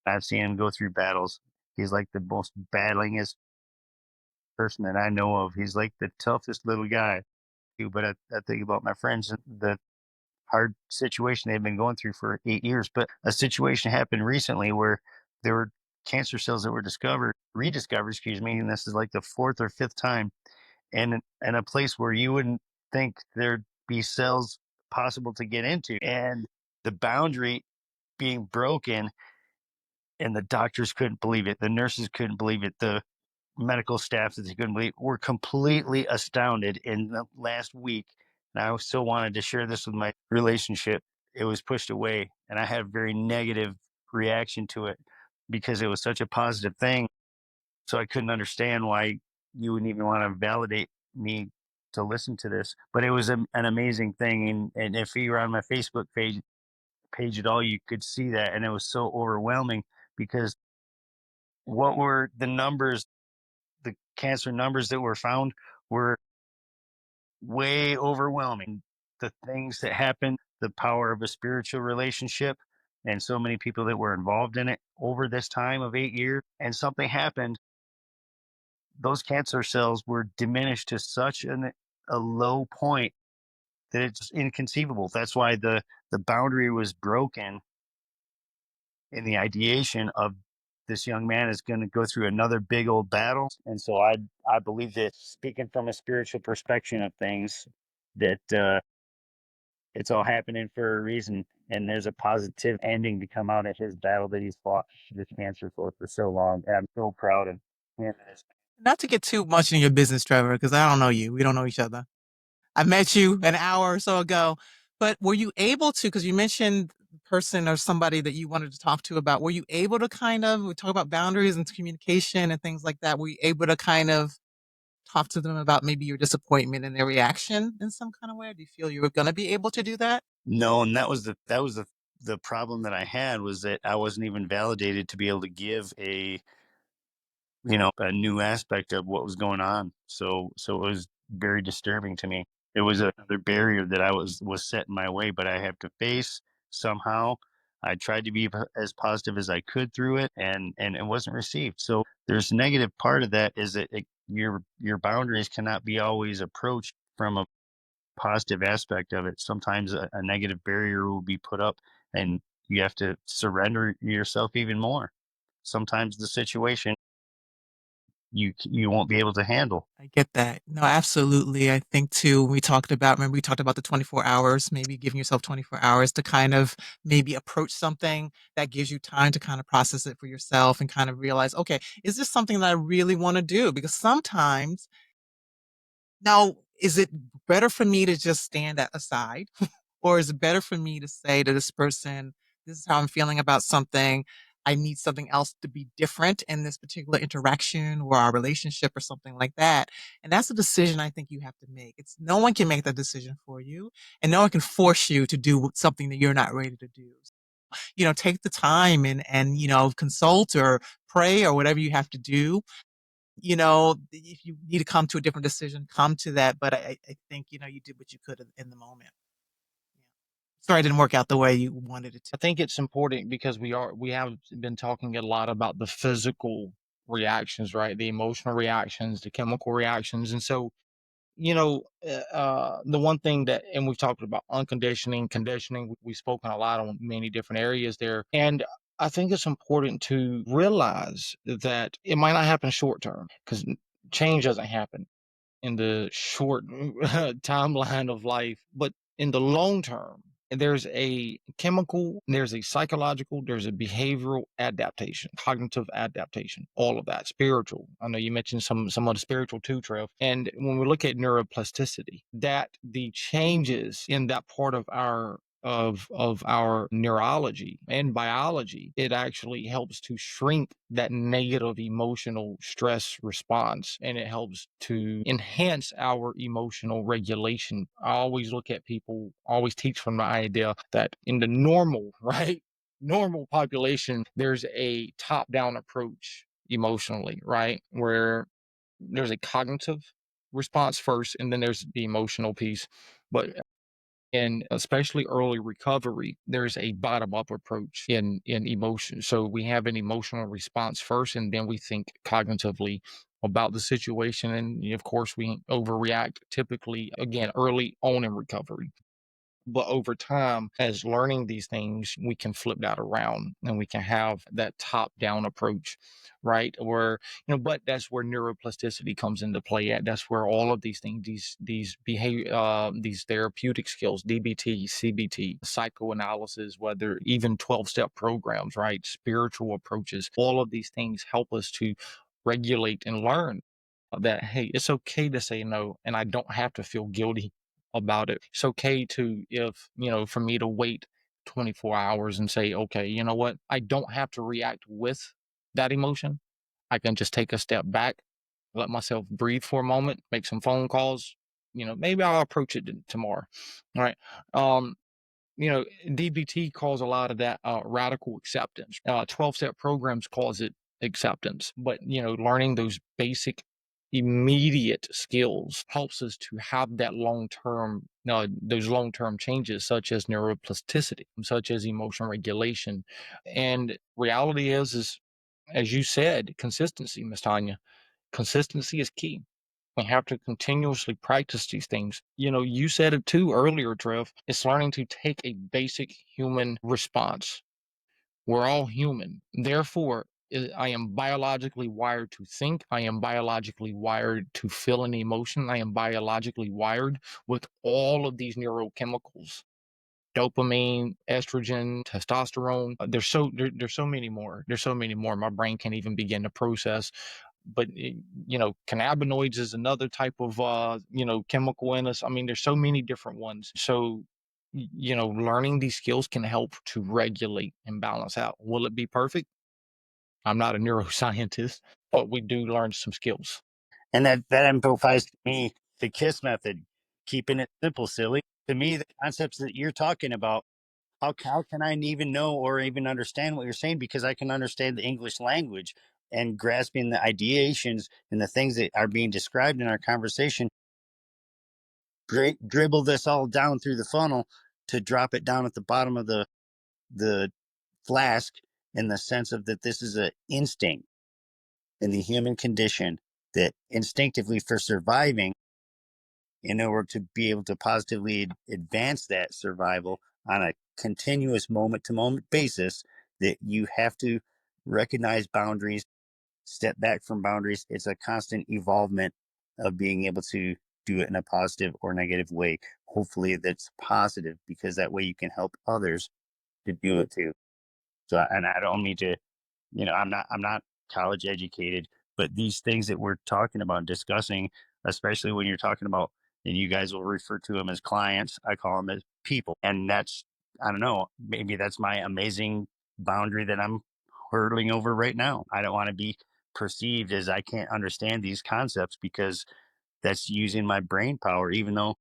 Speaker 3: I've seen him go through battles. He's like the most battlingest person that I know of. He's like the toughest little guy. But I think about my friends and the hard situation they've been going through for 8 years. But a situation happened recently where there were cancer cells that were rediscovered, excuse me, and this is like the fourth or fifth time, and in a place where you wouldn't think there'd be cells possible to get into, and the boundary being broken, and the doctors couldn't believe it, the nurses couldn't believe it, the medical staff that they couldn't believe were completely astounded in the last week. And I still wanted to share this with my relationship. It was pushed away, and I had a very negative reaction to it because it was such a positive thing. So I couldn't understand why you wouldn't even want to validate me to listen to this. But it was an amazing thing. And if you were on my Facebook page at all, you could see that. And it was so overwhelming because what were the numbers, the cancer numbers that were found were way overwhelming. The things that happened, the power of a spiritual relationship, and so many people that were involved in it over this time of 8 years. And something happened. Those cancer cells were diminished to such a low point that it's inconceivable. That's why the boundary was broken in the ideation of this young man is going to go through another big old battle. And so I believe that, speaking from a spiritual perspective of things, that it's all happening for a reason, and there's a positive ending to come out of his battle that he's fought this cancer for so long. And I'm so proud of him.
Speaker 1: Not to get too much in your business, Trevor, because I don't know you. We don't know each other. I met you an hour or so ago, but were you able to, because you mentioned the person or somebody that you wanted to talk to about, were you able to kind of, we talk about boundaries and communication and things like that, were you able to kind of talk to them about maybe your disappointment and their reaction in some kind of way? Do you feel you were going to be able to do that?
Speaker 3: No, and that was the problem that I had, was that I wasn't even validated to be able to give a new aspect of what was going on. So it was very disturbing to me. It was another barrier that I was set in my way, but I have to face somehow. I tried to be as positive as I could through it, and it wasn't received. So there's a negative part of that, is that your boundaries cannot be always approached from a positive aspect of it. Sometimes a negative barrier will be put up, and you have to surrender yourself even more. Sometimes the situation you won't be able to handle.
Speaker 1: I get that. No, absolutely. I think too, remember we talked about the 24 hours, maybe giving yourself 24 hours to kind of maybe approach something that gives you time to kind of process it for yourself and kind of realize, okay, is this something that I really want to do? Because sometimes, now, is it better for me to just stand that aside? Or is it better for me to say to this person, this is how I'm feeling about something. I need something else to be different in this particular interaction or our relationship or something like that. And that's a decision I think you have to make. It's no one can make that decision for you, and no one can force you to do something that you're not ready to do. Take the time and consult or pray or whatever you have to do. If you need to come to a different decision, come to that. But I think, you did what you could in the moment. Yeah. Sorry it didn't work out the way you wanted it to.
Speaker 2: I think it's important because we have been talking a lot about the physical reactions, right? The emotional reactions, the chemical reactions. And so, the one thing that, and we've talked about unconditioning, conditioning, we've spoken a lot on many different areas there. And I think it's important to realize that it might not happen short term because change doesn't happen in the short timeline of life, but in the long term, there's a chemical, there's a psychological, there's a behavioral adaptation, cognitive adaptation, all of that, spiritual. I know you mentioned some of the spiritual too, Trev. And when we look at neuroplasticity, that the changes in that part of our neurology and biology, it actually helps to shrink that negative emotional stress response, and it helps to enhance our emotional regulation. I always look at people, always teach from the idea that in the normal, right? Normal population, there's a top down approach emotionally, right? Where there's a cognitive response first, and then there's the emotional piece. But in especially early recovery, there's a bottom up approach in emotion. So we have an emotional response first, and then we think cognitively about the situation. And of course, we overreact typically again early on in recovery. But over time, as learning these things, we can flip that around and we can have that top down approach, right? Where, but that's where neuroplasticity comes into play at. That's where all of these things, these behavior, these therapeutic skills, DBT, CBT, psychoanalysis, whether even 12-step programs, right? Spiritual approaches, all of these things help us to regulate and learn that, hey, it's okay to say no, and I don't have to feel guilty about it. It's okay to, if, for me to wait 24 hours and say, okay, you know what? I don't have to react with that emotion. I can just take a step back, let myself breathe for a moment, make some phone calls. Maybe I'll approach it tomorrow. All right. Um, DBT calls a lot of that radical acceptance. 12-step programs calls it acceptance. But, learning those basic immediate skills helps us to have that long-term, those long-term changes, such as neuroplasticity, such as emotion regulation. And reality is, as you said, consistency, Miss Tanya. Consistency is key. We have to continuously practice these things. You said it too earlier, Trev. It's learning to take a basic human response. We're all human. Therefore, I am biologically wired to think. I am biologically wired to feel an emotion. I am biologically wired with all of these neurochemicals: dopamine, estrogen, testosterone. There's so many more. There's so many more. My brain can't even begin to process. But cannabinoids is another type of chemical in us. I mean, there's so many different ones. So learning these skills can help to regulate and balance out. Will it be perfect? I'm not a neuroscientist, but we do learn some skills.
Speaker 3: And that amplifies to me the KISS method, keeping it simple, silly. To me, the concepts that you're talking about, how can I even know or even understand what you're saying? Because I can understand the English language and grasping the ideations and the things that are being described in our conversation. Dribble this all down through the funnel to drop it down at the bottom of the flask, in the sense of that this is an instinct in the human condition, that instinctively for surviving, in order to be able to positively advance that survival on a continuous moment to moment basis, that you have to recognize boundaries, step back from boundaries. It's a constant evolvement of being able to do it in a positive or negative way. Hopefully that's positive, because that way you can help others to do it too. So, and I don't mean to, I'm not college educated, but these things that we're talking about and discussing, especially when you're talking about, and you guys will refer to them as clients, I call them as people. And that's, I don't know, maybe that's my amazing boundary that I'm hurtling over right now. I don't want to be perceived as I can't understand these concepts, because that's using my brain power, even though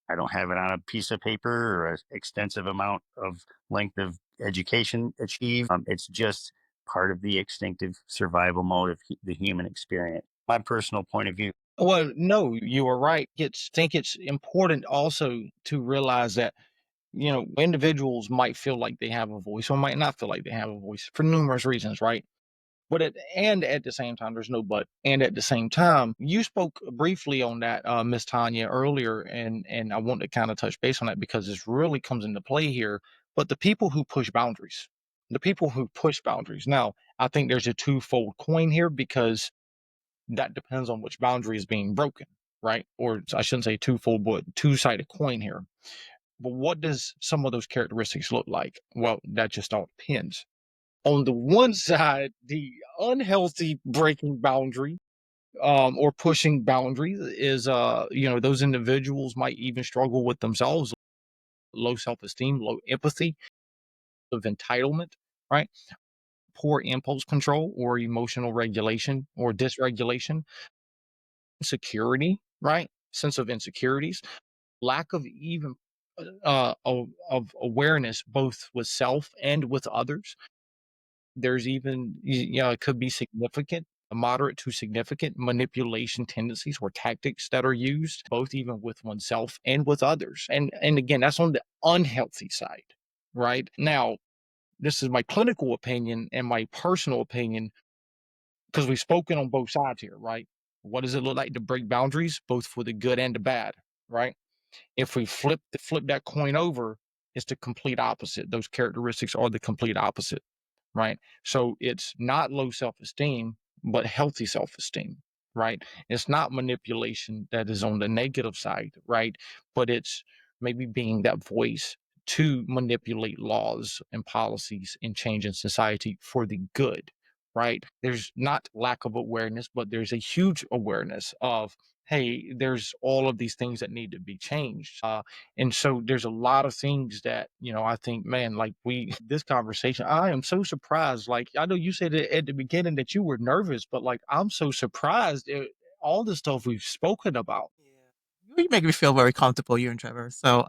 Speaker 3: I don't have it on a piece of paper or an extensive amount of length of education achieved. It's just part of the instinctive survival mode of the human experience. My personal point of view.
Speaker 2: Well, no, you are right. Think it's important also to realize that, individuals might feel like they have a voice or might not feel like they have a voice for numerous reasons, right? And at the same time, there's no but. And at the same time, you spoke briefly on that, Miss Tanya, earlier, and I want to kind of touch base on that because this really comes into play here. But the people who push boundaries. Now, I think there's a twofold coin here because that depends on which boundary is being broken, right? Or I shouldn't say twofold, but two-sided coin here. But what does some of those characteristics look like? Well, that just all depends. On the one side, the unhealthy breaking boundary, or pushing boundaries is, those individuals might even struggle with themselves, low self-esteem, low empathy, of entitlement, right? Poor impulse control or emotional regulation or dysregulation, insecurity, right? Sense of insecurities, lack of even of awareness both with self and with others. There's even, it could be significant, moderate to significant manipulation tendencies or tactics that are used, both even with oneself and with others. And again, that's on the unhealthy side, right? Now, this is my clinical opinion and my personal opinion because we've spoken on both sides here, right? What does it look like to break boundaries, both for the good and the bad, right? If we flip that coin over, it's the complete opposite. Those characteristics are the complete opposite, right? So it's not low self-esteem, but healthy self-esteem, right? It's not manipulation that is on the negative side, right? But it's maybe being that voice to manipulate laws and policies and change in society for the good, right? There's not lack of awareness, but there's a huge awareness of, hey, there's all of these things that need to be changed. And so there's a lot of things that, I think, man, like this conversation, I am so surprised. Like, I know you said at the beginning that you were nervous, but like, I'm so surprised at all the stuff we've spoken about.
Speaker 1: Yeah. You make me feel very comfortable, you and Trevor. So,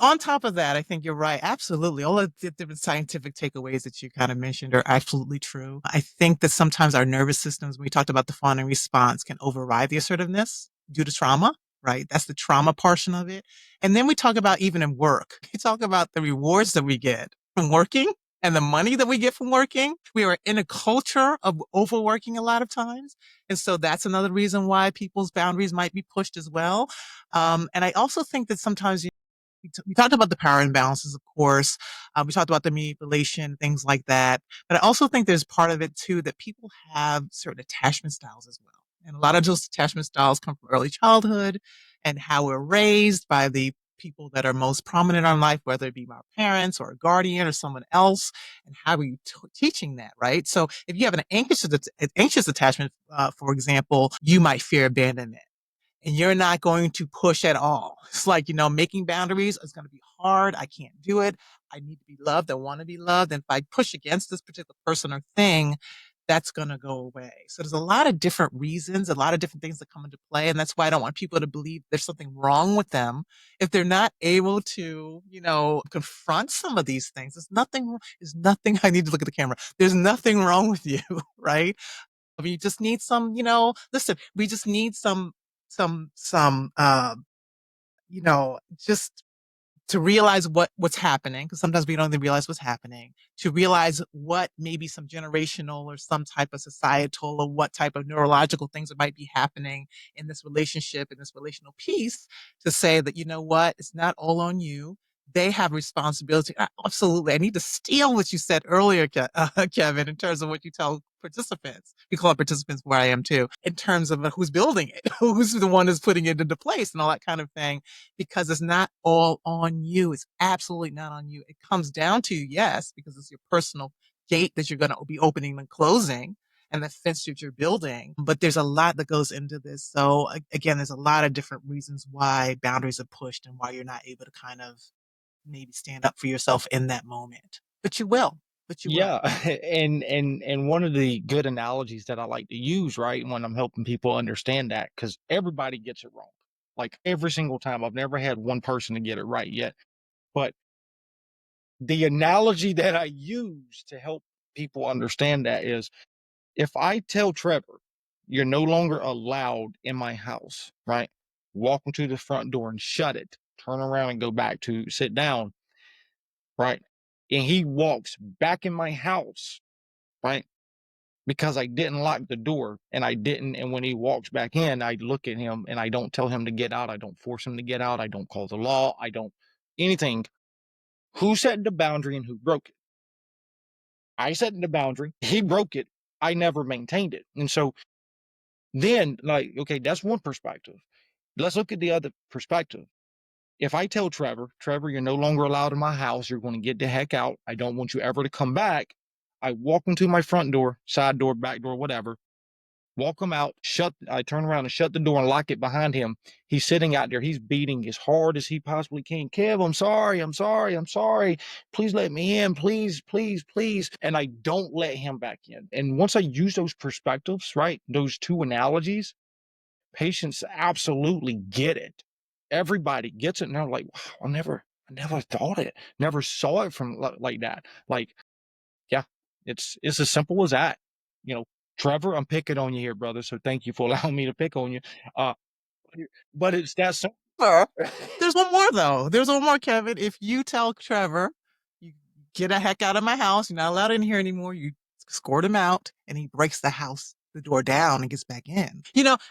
Speaker 1: on top of that, I think you're right. Absolutely. All of the different scientific takeaways that you kind of mentioned are absolutely true. I think that sometimes our nervous systems, when we talked about the fawn and response, can override the assertiveness due to trauma, right? That's the trauma portion of it. And then we talk about even in work, we talk about the rewards that we get from working and the money that we get from working. We are in a culture of overworking a lot of times. And so that's another reason why people's boundaries might be pushed as well. And I also think that sometimes we talked about the power imbalances, of course. We talked about the manipulation, things like that. But I also think there's part of it too that people have certain attachment styles as well. And a lot of those attachment styles come from early childhood and how we're raised by the people that are most prominent in our life, whether it be our parents or a guardian or someone else, and how are you teaching that, right? So if you have an anxious attachment, for example, you might fear abandonment and you're not going to push at all. It's like, making boundaries is going to be hard. I can't do it. I need to be loved. I want to be loved. And if I push against this particular person or thing, that's going to go away. So there's a lot of different reasons, a lot of different things that come into play. And that's why I don't want people to believe there's something wrong with them if they're not able to, confront some of these things. There's nothing, I need to look at the camera. There's nothing wrong with you, right? We just need some, listen, we just need just to realize what's happening, because sometimes we don't even realize what's happening, to realize what maybe some generational or some type of societal or what type of neurological things that might be happening in this relationship, in this relational piece, to say that, you know what, it's not all on you. They have responsibility. Absolutely. I need to steal what you said earlier, Kevin, in terms of what you tell participants. We call it participants where I am too, in terms of who's building it, who's the one who's putting it into place and all that kind of thing, because it's not all on you. It's absolutely not on you. It comes down to, yes, because it's your personal gate that you're going to be opening and closing and the fence that you're building. But there's a lot that goes into this. So again, there's a lot of different reasons why boundaries are pushed and why you're not able to kind of maybe stand up for yourself in that moment. But you will. but you will.
Speaker 2: Yeah, and one of the good analogies that I like to use, right, when I'm helping people understand that, because everybody gets it wrong. Like every single time. I've never had one person to get it right yet. But the analogy that I use to help people understand that is if I tell Trevor, you're no longer allowed in my house, right? Walk him to the front door and shut it, turn around and go back to sit down, right? And he walks back in my house, right? Because I didn't lock the door and I didn't. And when he walks back in, I look at him and I don't tell him to get out. I don't force him to get out. I don't call the law. I don't anything. Who set the boundary and who broke it? I set the boundary. He broke it. I never maintained it. And so then, like, okay, that's one perspective. Let's look at the other perspective. If I tell Trevor, Trevor, you're no longer allowed in my house, you're going to get the heck out. I don't want you ever to come back. I walk him to my front door, side door, back door, whatever. Walk him out, I turn around and shut the door and lock it behind him. He's sitting out there. He's beating as hard as he possibly can. Kev, I'm sorry. I'm sorry. I'm sorry. Please let me in. Please, please, please. And I don't let him back in. And once I use those perspectives, right, those two analogies, patients absolutely get it. Everybody gets it. And they're like, wow, I never thought it, never saw it from like that. Like, yeah, it's as simple as that. You know, Trevor, I'm picking on you here, brother. So thank you for allowing me to pick on you. Uh, but it's that simple.
Speaker 1: There's one more though. There's one more, Kevin. If you tell Trevor, you get a heck out of my house, you're not allowed in here anymore, you escort him out, and he breaks the door down and gets back in.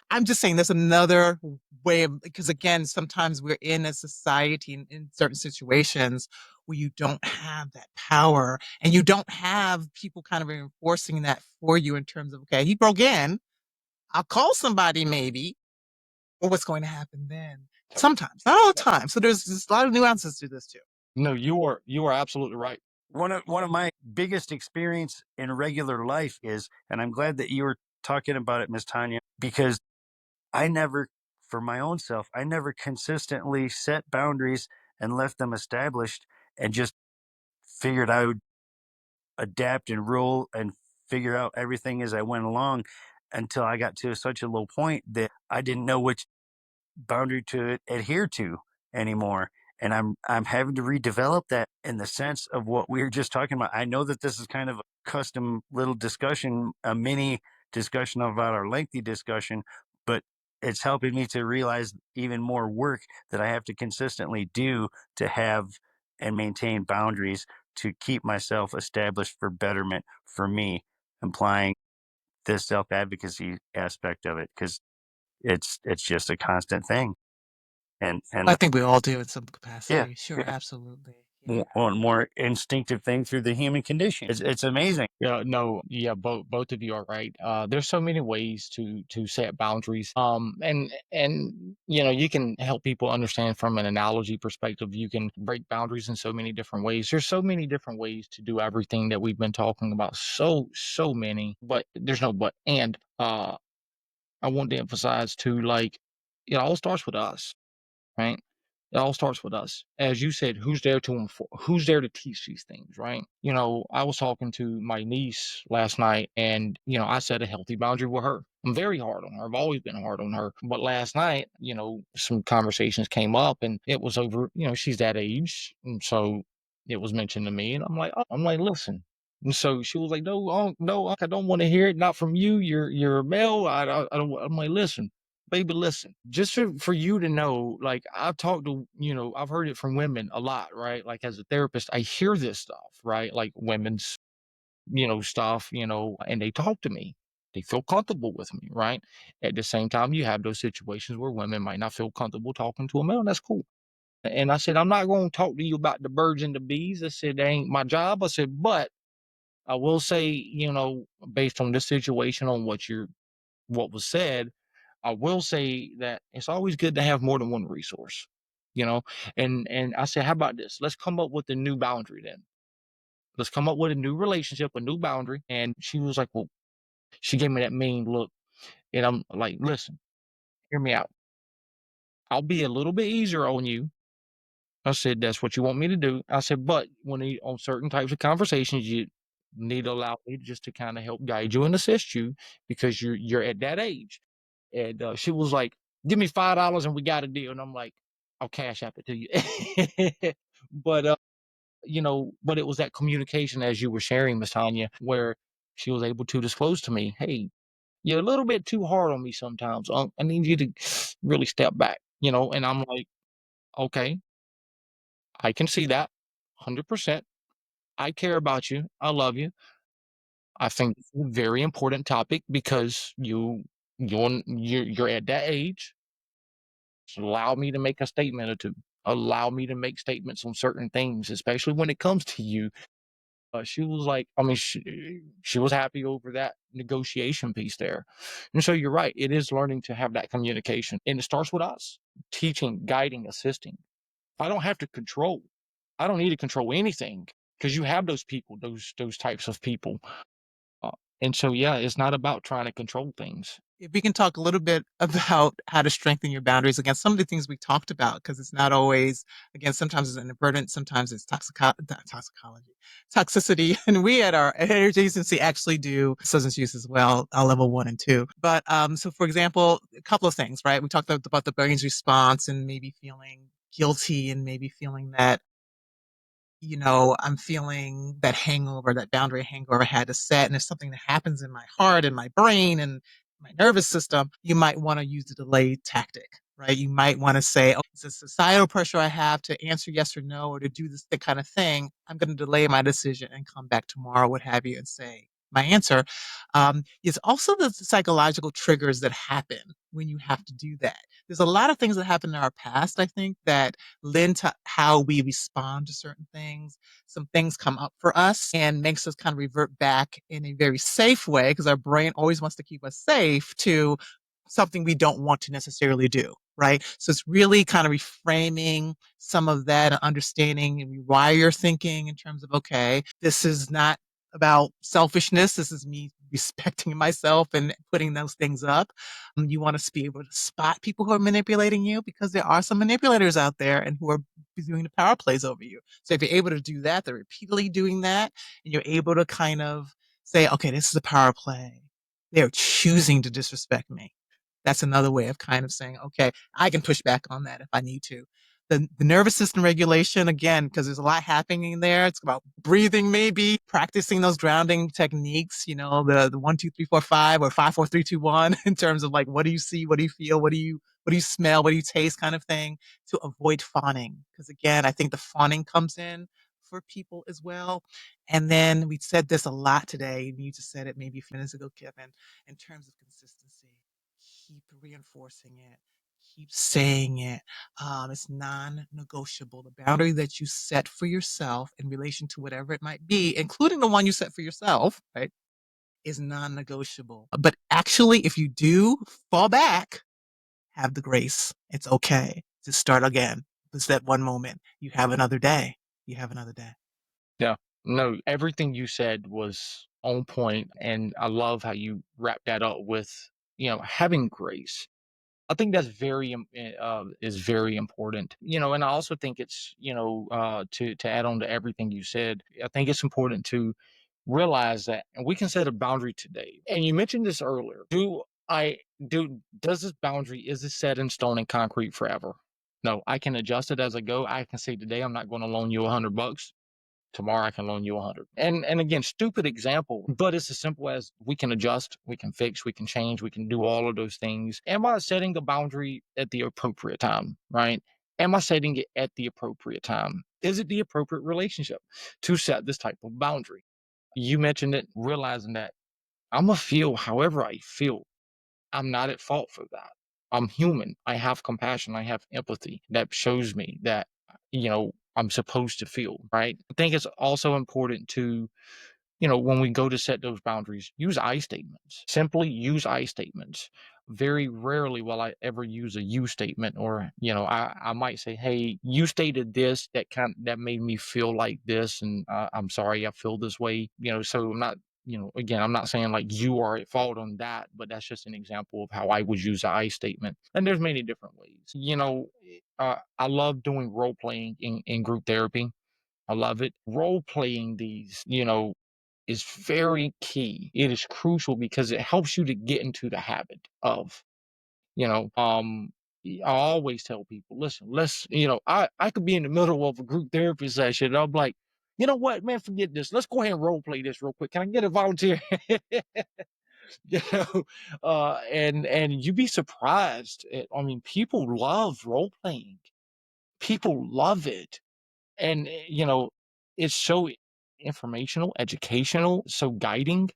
Speaker 1: I'm just saying there's another way of, because again, sometimes we're in a society in certain situations where you don't have that power and you don't have people kind of enforcing that for you in terms of, okay, he broke in, I'll call somebody maybe, or what's going to happen then. Sometimes, not all the time. So there's a lot of nuances to this too.
Speaker 2: No, you are absolutely right.
Speaker 3: One of my biggest experience in regular life is, and I'm glad that you were talking about it, Miss Tanya, because I never, for my own self, I never consistently set boundaries and left them established and just figured I would adapt and rule and figure out everything as I went along until I got to such a low point that I didn't know which boundary to adhere to anymore. And I'm having to redevelop that in the sense of what we were just talking about. I know that this is kind of a custom little discussion, a mini discussion about our lengthy discussion, but it's helping me to realize even more work that I have to consistently do to have and maintain boundaries to keep myself established for betterment for me, implying this self advocacy aspect of it, because it's just a constant thing. And
Speaker 1: I think we all do in some
Speaker 3: yeah,
Speaker 1: capacity. Sure,
Speaker 3: yeah,
Speaker 1: absolutely. Yeah.
Speaker 3: more instinctive thing through the human condition. It's amazing.
Speaker 2: Yeah, no, yeah, both of you are right. There's so many ways to set boundaries. And you can help people understand from an analogy perspective. You can break boundaries in so many different ways. There's so many different ways to do everything that we've been talking about. So many, but there's no but. And I want to emphasize too, like it all starts with us, right? It all starts with us. As you said, who's there to inform, who's there to teach these things, right? I was talking to my niece last night and, I set a healthy boundary with her. I'm very hard on her. I've always been hard on her. But last night, some conversations came up and it was over, she's that age. And so it was mentioned to me and I'm like, oh, listen. And so she was like, no, no, I don't want to hear it. Not from you. You're a male. I don't, I'm like, listen, baby, listen, just for you to know, like I've talked to, I've heard it from women a lot, right? Like as a therapist, I hear this stuff, right? Like women's, stuff, and they talk to me. They feel comfortable with me, right? At the same time, you have those situations where women might not feel comfortable talking to a male, and that's cool. And I said, I'm not going to talk to you about the birds and the bees. I said, that ain't my job. I said, but I will say, based on this situation, on what was said, I will say that it's always good to have more than one resource, you know. And I said, how about this? Let's come up with a new boundary then. Let's come up with a new relationship, a new boundary. And she was like, well, she gave me that mean look, and I'm like, listen, hear me out. I'll be a little bit easier on you. I said, that's what you want me to do. I said, but on certain types of conversations, need to allow me just to kind of help guide you and assist you because you're at that age. And she was like, "Give me $5 and we got a deal." And I'm like, "I'll cash app it to you." But but it was that communication as you were sharing, Miss Tanya, where she was able to disclose to me, "Hey, you're a little bit too hard on me sometimes. I need you to really step back." And I'm like, "Okay, I can see that, 100%. I care about you. I love you. I think it's a very important topic because you're at that age. So allow me to make a statement or two. Allow me to make statements on certain things, especially when it comes to you." She was like, I mean, she was happy over that negotiation piece there. And so you're right. It is learning to have that communication. And it starts with us teaching, guiding, assisting. I don't have to control. I don't need to control anything because you have those people, those types of people. Uh, and so, yeah, it's not about trying to control things.
Speaker 1: If we can talk a little bit about how to strengthen your boundaries against some of the things we talked about, because it's not always, again, sometimes it's inadvertent, sometimes it's toxicology, toxicity. And we at our agency actually do substance use as well, level 1 and 2. But so, for example, a couple of things, right? We talked about the brain's response and maybe feeling guilty and maybe feeling that I'm feeling that hangover, that boundary hangover I had to set. And if something that happens in my heart and my brain and my nervous system, you might want to use the delay tactic, right? You might want to say, oh, it's a societal pressure I have to answer yes or no or to do this the kind of thing. I'm going to delay my decision and come back tomorrow, what have you, and say my answer. It's also the psychological triggers that happen when you have to do that. There's a lot of things that happen in our past, I think, that lend to how we respond to certain things. Some things come up for us and makes us kind of revert back in a very safe way because our brain always wants to keep us safe to something we don't want to necessarily do. Right. So it's really kind of reframing some of that and understanding and why you're thinking in terms of, okay, this is not about selfishness. This is me respecting myself and putting those things up. You want to be able to spot people who are manipulating you because there are some manipulators out there and who are doing the power plays over you. So if you're able to do that, they're repeatedly doing that, and you're able to kind of say, okay, this is a power play. They're choosing to disrespect me. That's another way of kind of saying, okay, I can push back on that if I need to. The nervous system regulation, again, because there's a lot happening in there. It's about breathing, maybe practicing those grounding techniques, the 1, 2, 3, 4, 5 or 5, 4, 3, 2, 1 in terms of like, what do you see? What do you feel? What do you smell? What do you taste kind of thing to avoid fawning? Because again, I think the fawning comes in for people as well. And then we said this a lot today. You just said it maybe a few minutes ago, Kevin, in terms of consistency. Keep reinforcing it. Keep saying it. It's non-negotiable. The boundary that you set for yourself in relation to whatever it might be, including the one you set for yourself, right, is non-negotiable. But actually, if you do fall back, have the grace. It's okay to start again. It's that one moment. You have another day. You have another day.
Speaker 2: Yeah. No, everything you said was on point, and I love how you wrap that up with, having grace. I think that's is very important. And I also think it's, to add on to everything you said, I think it's important to realize that and we can set a boundary today. And you mentioned this earlier. Does this boundary, is this set in stone and concrete forever? No, I can adjust it as I go. I can say today I'm not going to loan you $100. Tomorrow I can loan you 100. And again, stupid example, but it's as simple as we can adjust, we can fix, we can change, we can do all of those things. Am I setting the boundary at the appropriate time, right? Am I setting it at the appropriate time? Is it the appropriate relationship to set this type of boundary? You mentioned it, realizing that I'm gonna feel however I feel. I'm not at fault for that. I'm human. I have compassion. I have empathy. That shows me that, I'm supposed to feel, right? I think it's also important to, when we go to set those boundaries, use I statements. Simply use I statements. Very rarely will I ever use a you statement, or, I might say, hey, you stated this that made me feel like this, and I'm sorry I feel this way. So I'm not, again, I'm not saying like you are at fault on that, but that's just an example of how I would use an I statement. And there's many different ways. I love doing role playing in group therapy. I love it. Role playing these, is very key. It is crucial because it helps you to get into the habit of, I always tell people, listen, I could be in the middle of a group therapy session and I'm like, you know what, man, forget this. Let's go ahead and role play this real quick. Can I get a volunteer? you know, and you'd be surprised. I mean, people love role playing. People love it. And, it's so informational, educational, so guiding.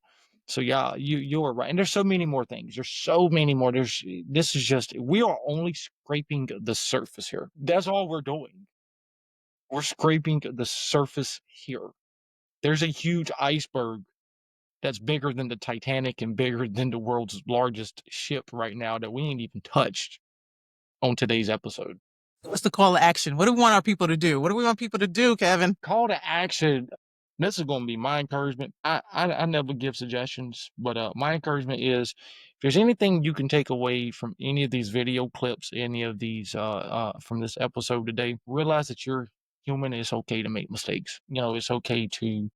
Speaker 2: So yeah, you are right. And there's so many more things. There's so many more. This is just, we are only scraping the surface here. That's all we're doing. We're scraping the surface here. There's a huge iceberg that's bigger than the Titanic and bigger than the world's largest ship right now that we ain't even touched on today's episode.
Speaker 1: What's the call to action? What do we want our people to do? What do we want people to do, Kevin?
Speaker 2: Call to action. This is going to be my encouragement. I never give suggestions, but my encouragement is if there's anything you can take away from any of these video clips, any of these from this episode today, realize that you're human. It's okay to make mistakes. It's okay to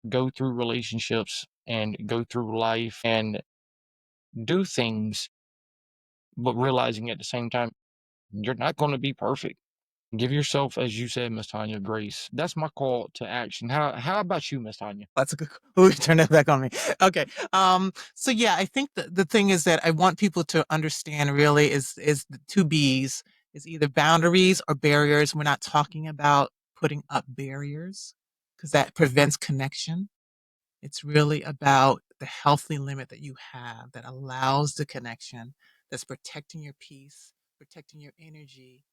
Speaker 2: go through relationships and go through life and do things, but realizing at the same time, you're not going to be perfect. Give yourself, as you said, Miss Tanya, grace. That's my call to action. How about you, Miss Tanya?
Speaker 1: That's a good. Ooh, turn that back on me. Okay. So yeah, I think the thing is that I want people to understand really is the two B's is either boundaries or barriers. We're not talking about putting up barriers because that prevents connection. It's really about the healthy limit that you have that allows the connection, that's protecting your peace, protecting your energy.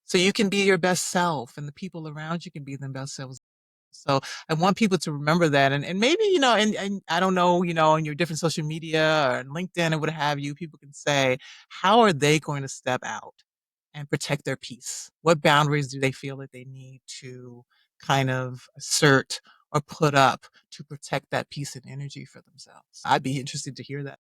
Speaker 1: So you can be your best self and the people around you can be their best selves. So I want people to remember that. And maybe, and I don't know, on your different social media or LinkedIn or what have you, people can say, how are they going to step out and protect their peace? What boundaries do they feel that they need to kind of assert or put up to protect that peace and energy for themselves? I'd be interested to hear that.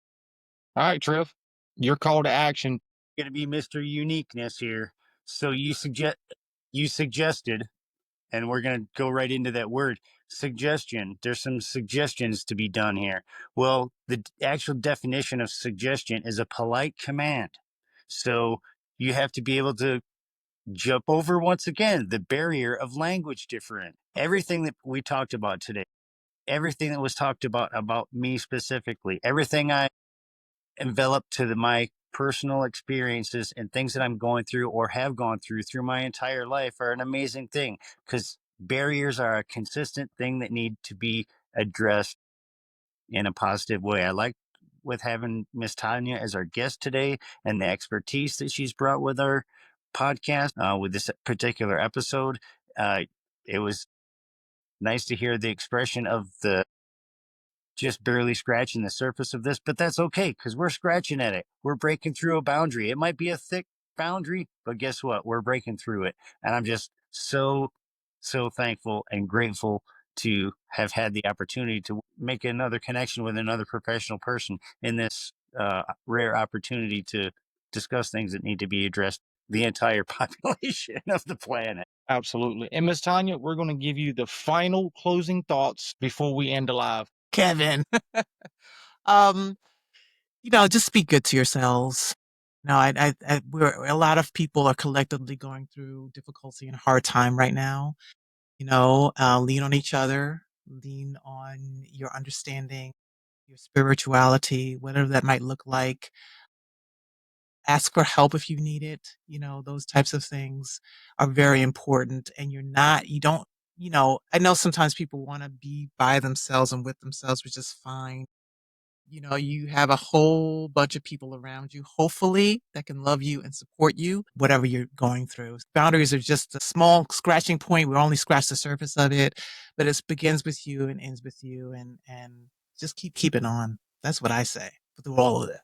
Speaker 2: All right, Trev, your call to action.
Speaker 3: Going to be Mr. Uniqueness here. So you suggested, and we're going to go right into that word suggestion. There's some suggestions to be done here. Well, the actual definition of suggestion is a polite command. So you have to be able to jump over once again the barrier of language difference. Everything that we talked about today, everything that was talked about me specifically, everything I enveloped to my personal experiences and things that I'm going through or have gone through my entire life are an amazing thing because barriers are a consistent thing that need to be addressed in a positive way. I like with having Miss Tanya as our guest today and the expertise that she's brought with our podcast with this particular episode. It was nice to hear the expression of the just barely scratching the surface of this, but that's okay because we're scratching at it. We're breaking through a boundary. It might be a thick boundary, but guess what? We're breaking through it. And I'm just so, so thankful and grateful to have had the opportunity to make another connection with another professional person in this rare opportunity to discuss things that need to be addressed the entire population of the planet.
Speaker 2: Absolutely. And Miss Tanya, we're going to give you the final closing thoughts before we end the live.
Speaker 1: Kevin, just be good to yourselves. No, a lot of people are collectively going through difficulty and hard time right now. Lean on each other, lean on your understanding, your spirituality, whatever that might look like. Ask for help if you need it. Those types of things are very important. And I know sometimes people want to be by themselves and with themselves, which is fine. You have a whole bunch of people around you, hopefully, that can love you and support you, whatever you're going through. Boundaries are just a small scratching point. We only scratch the surface of it, but it begins with you and ends with you. And just keep it on. That's what I say through all of this.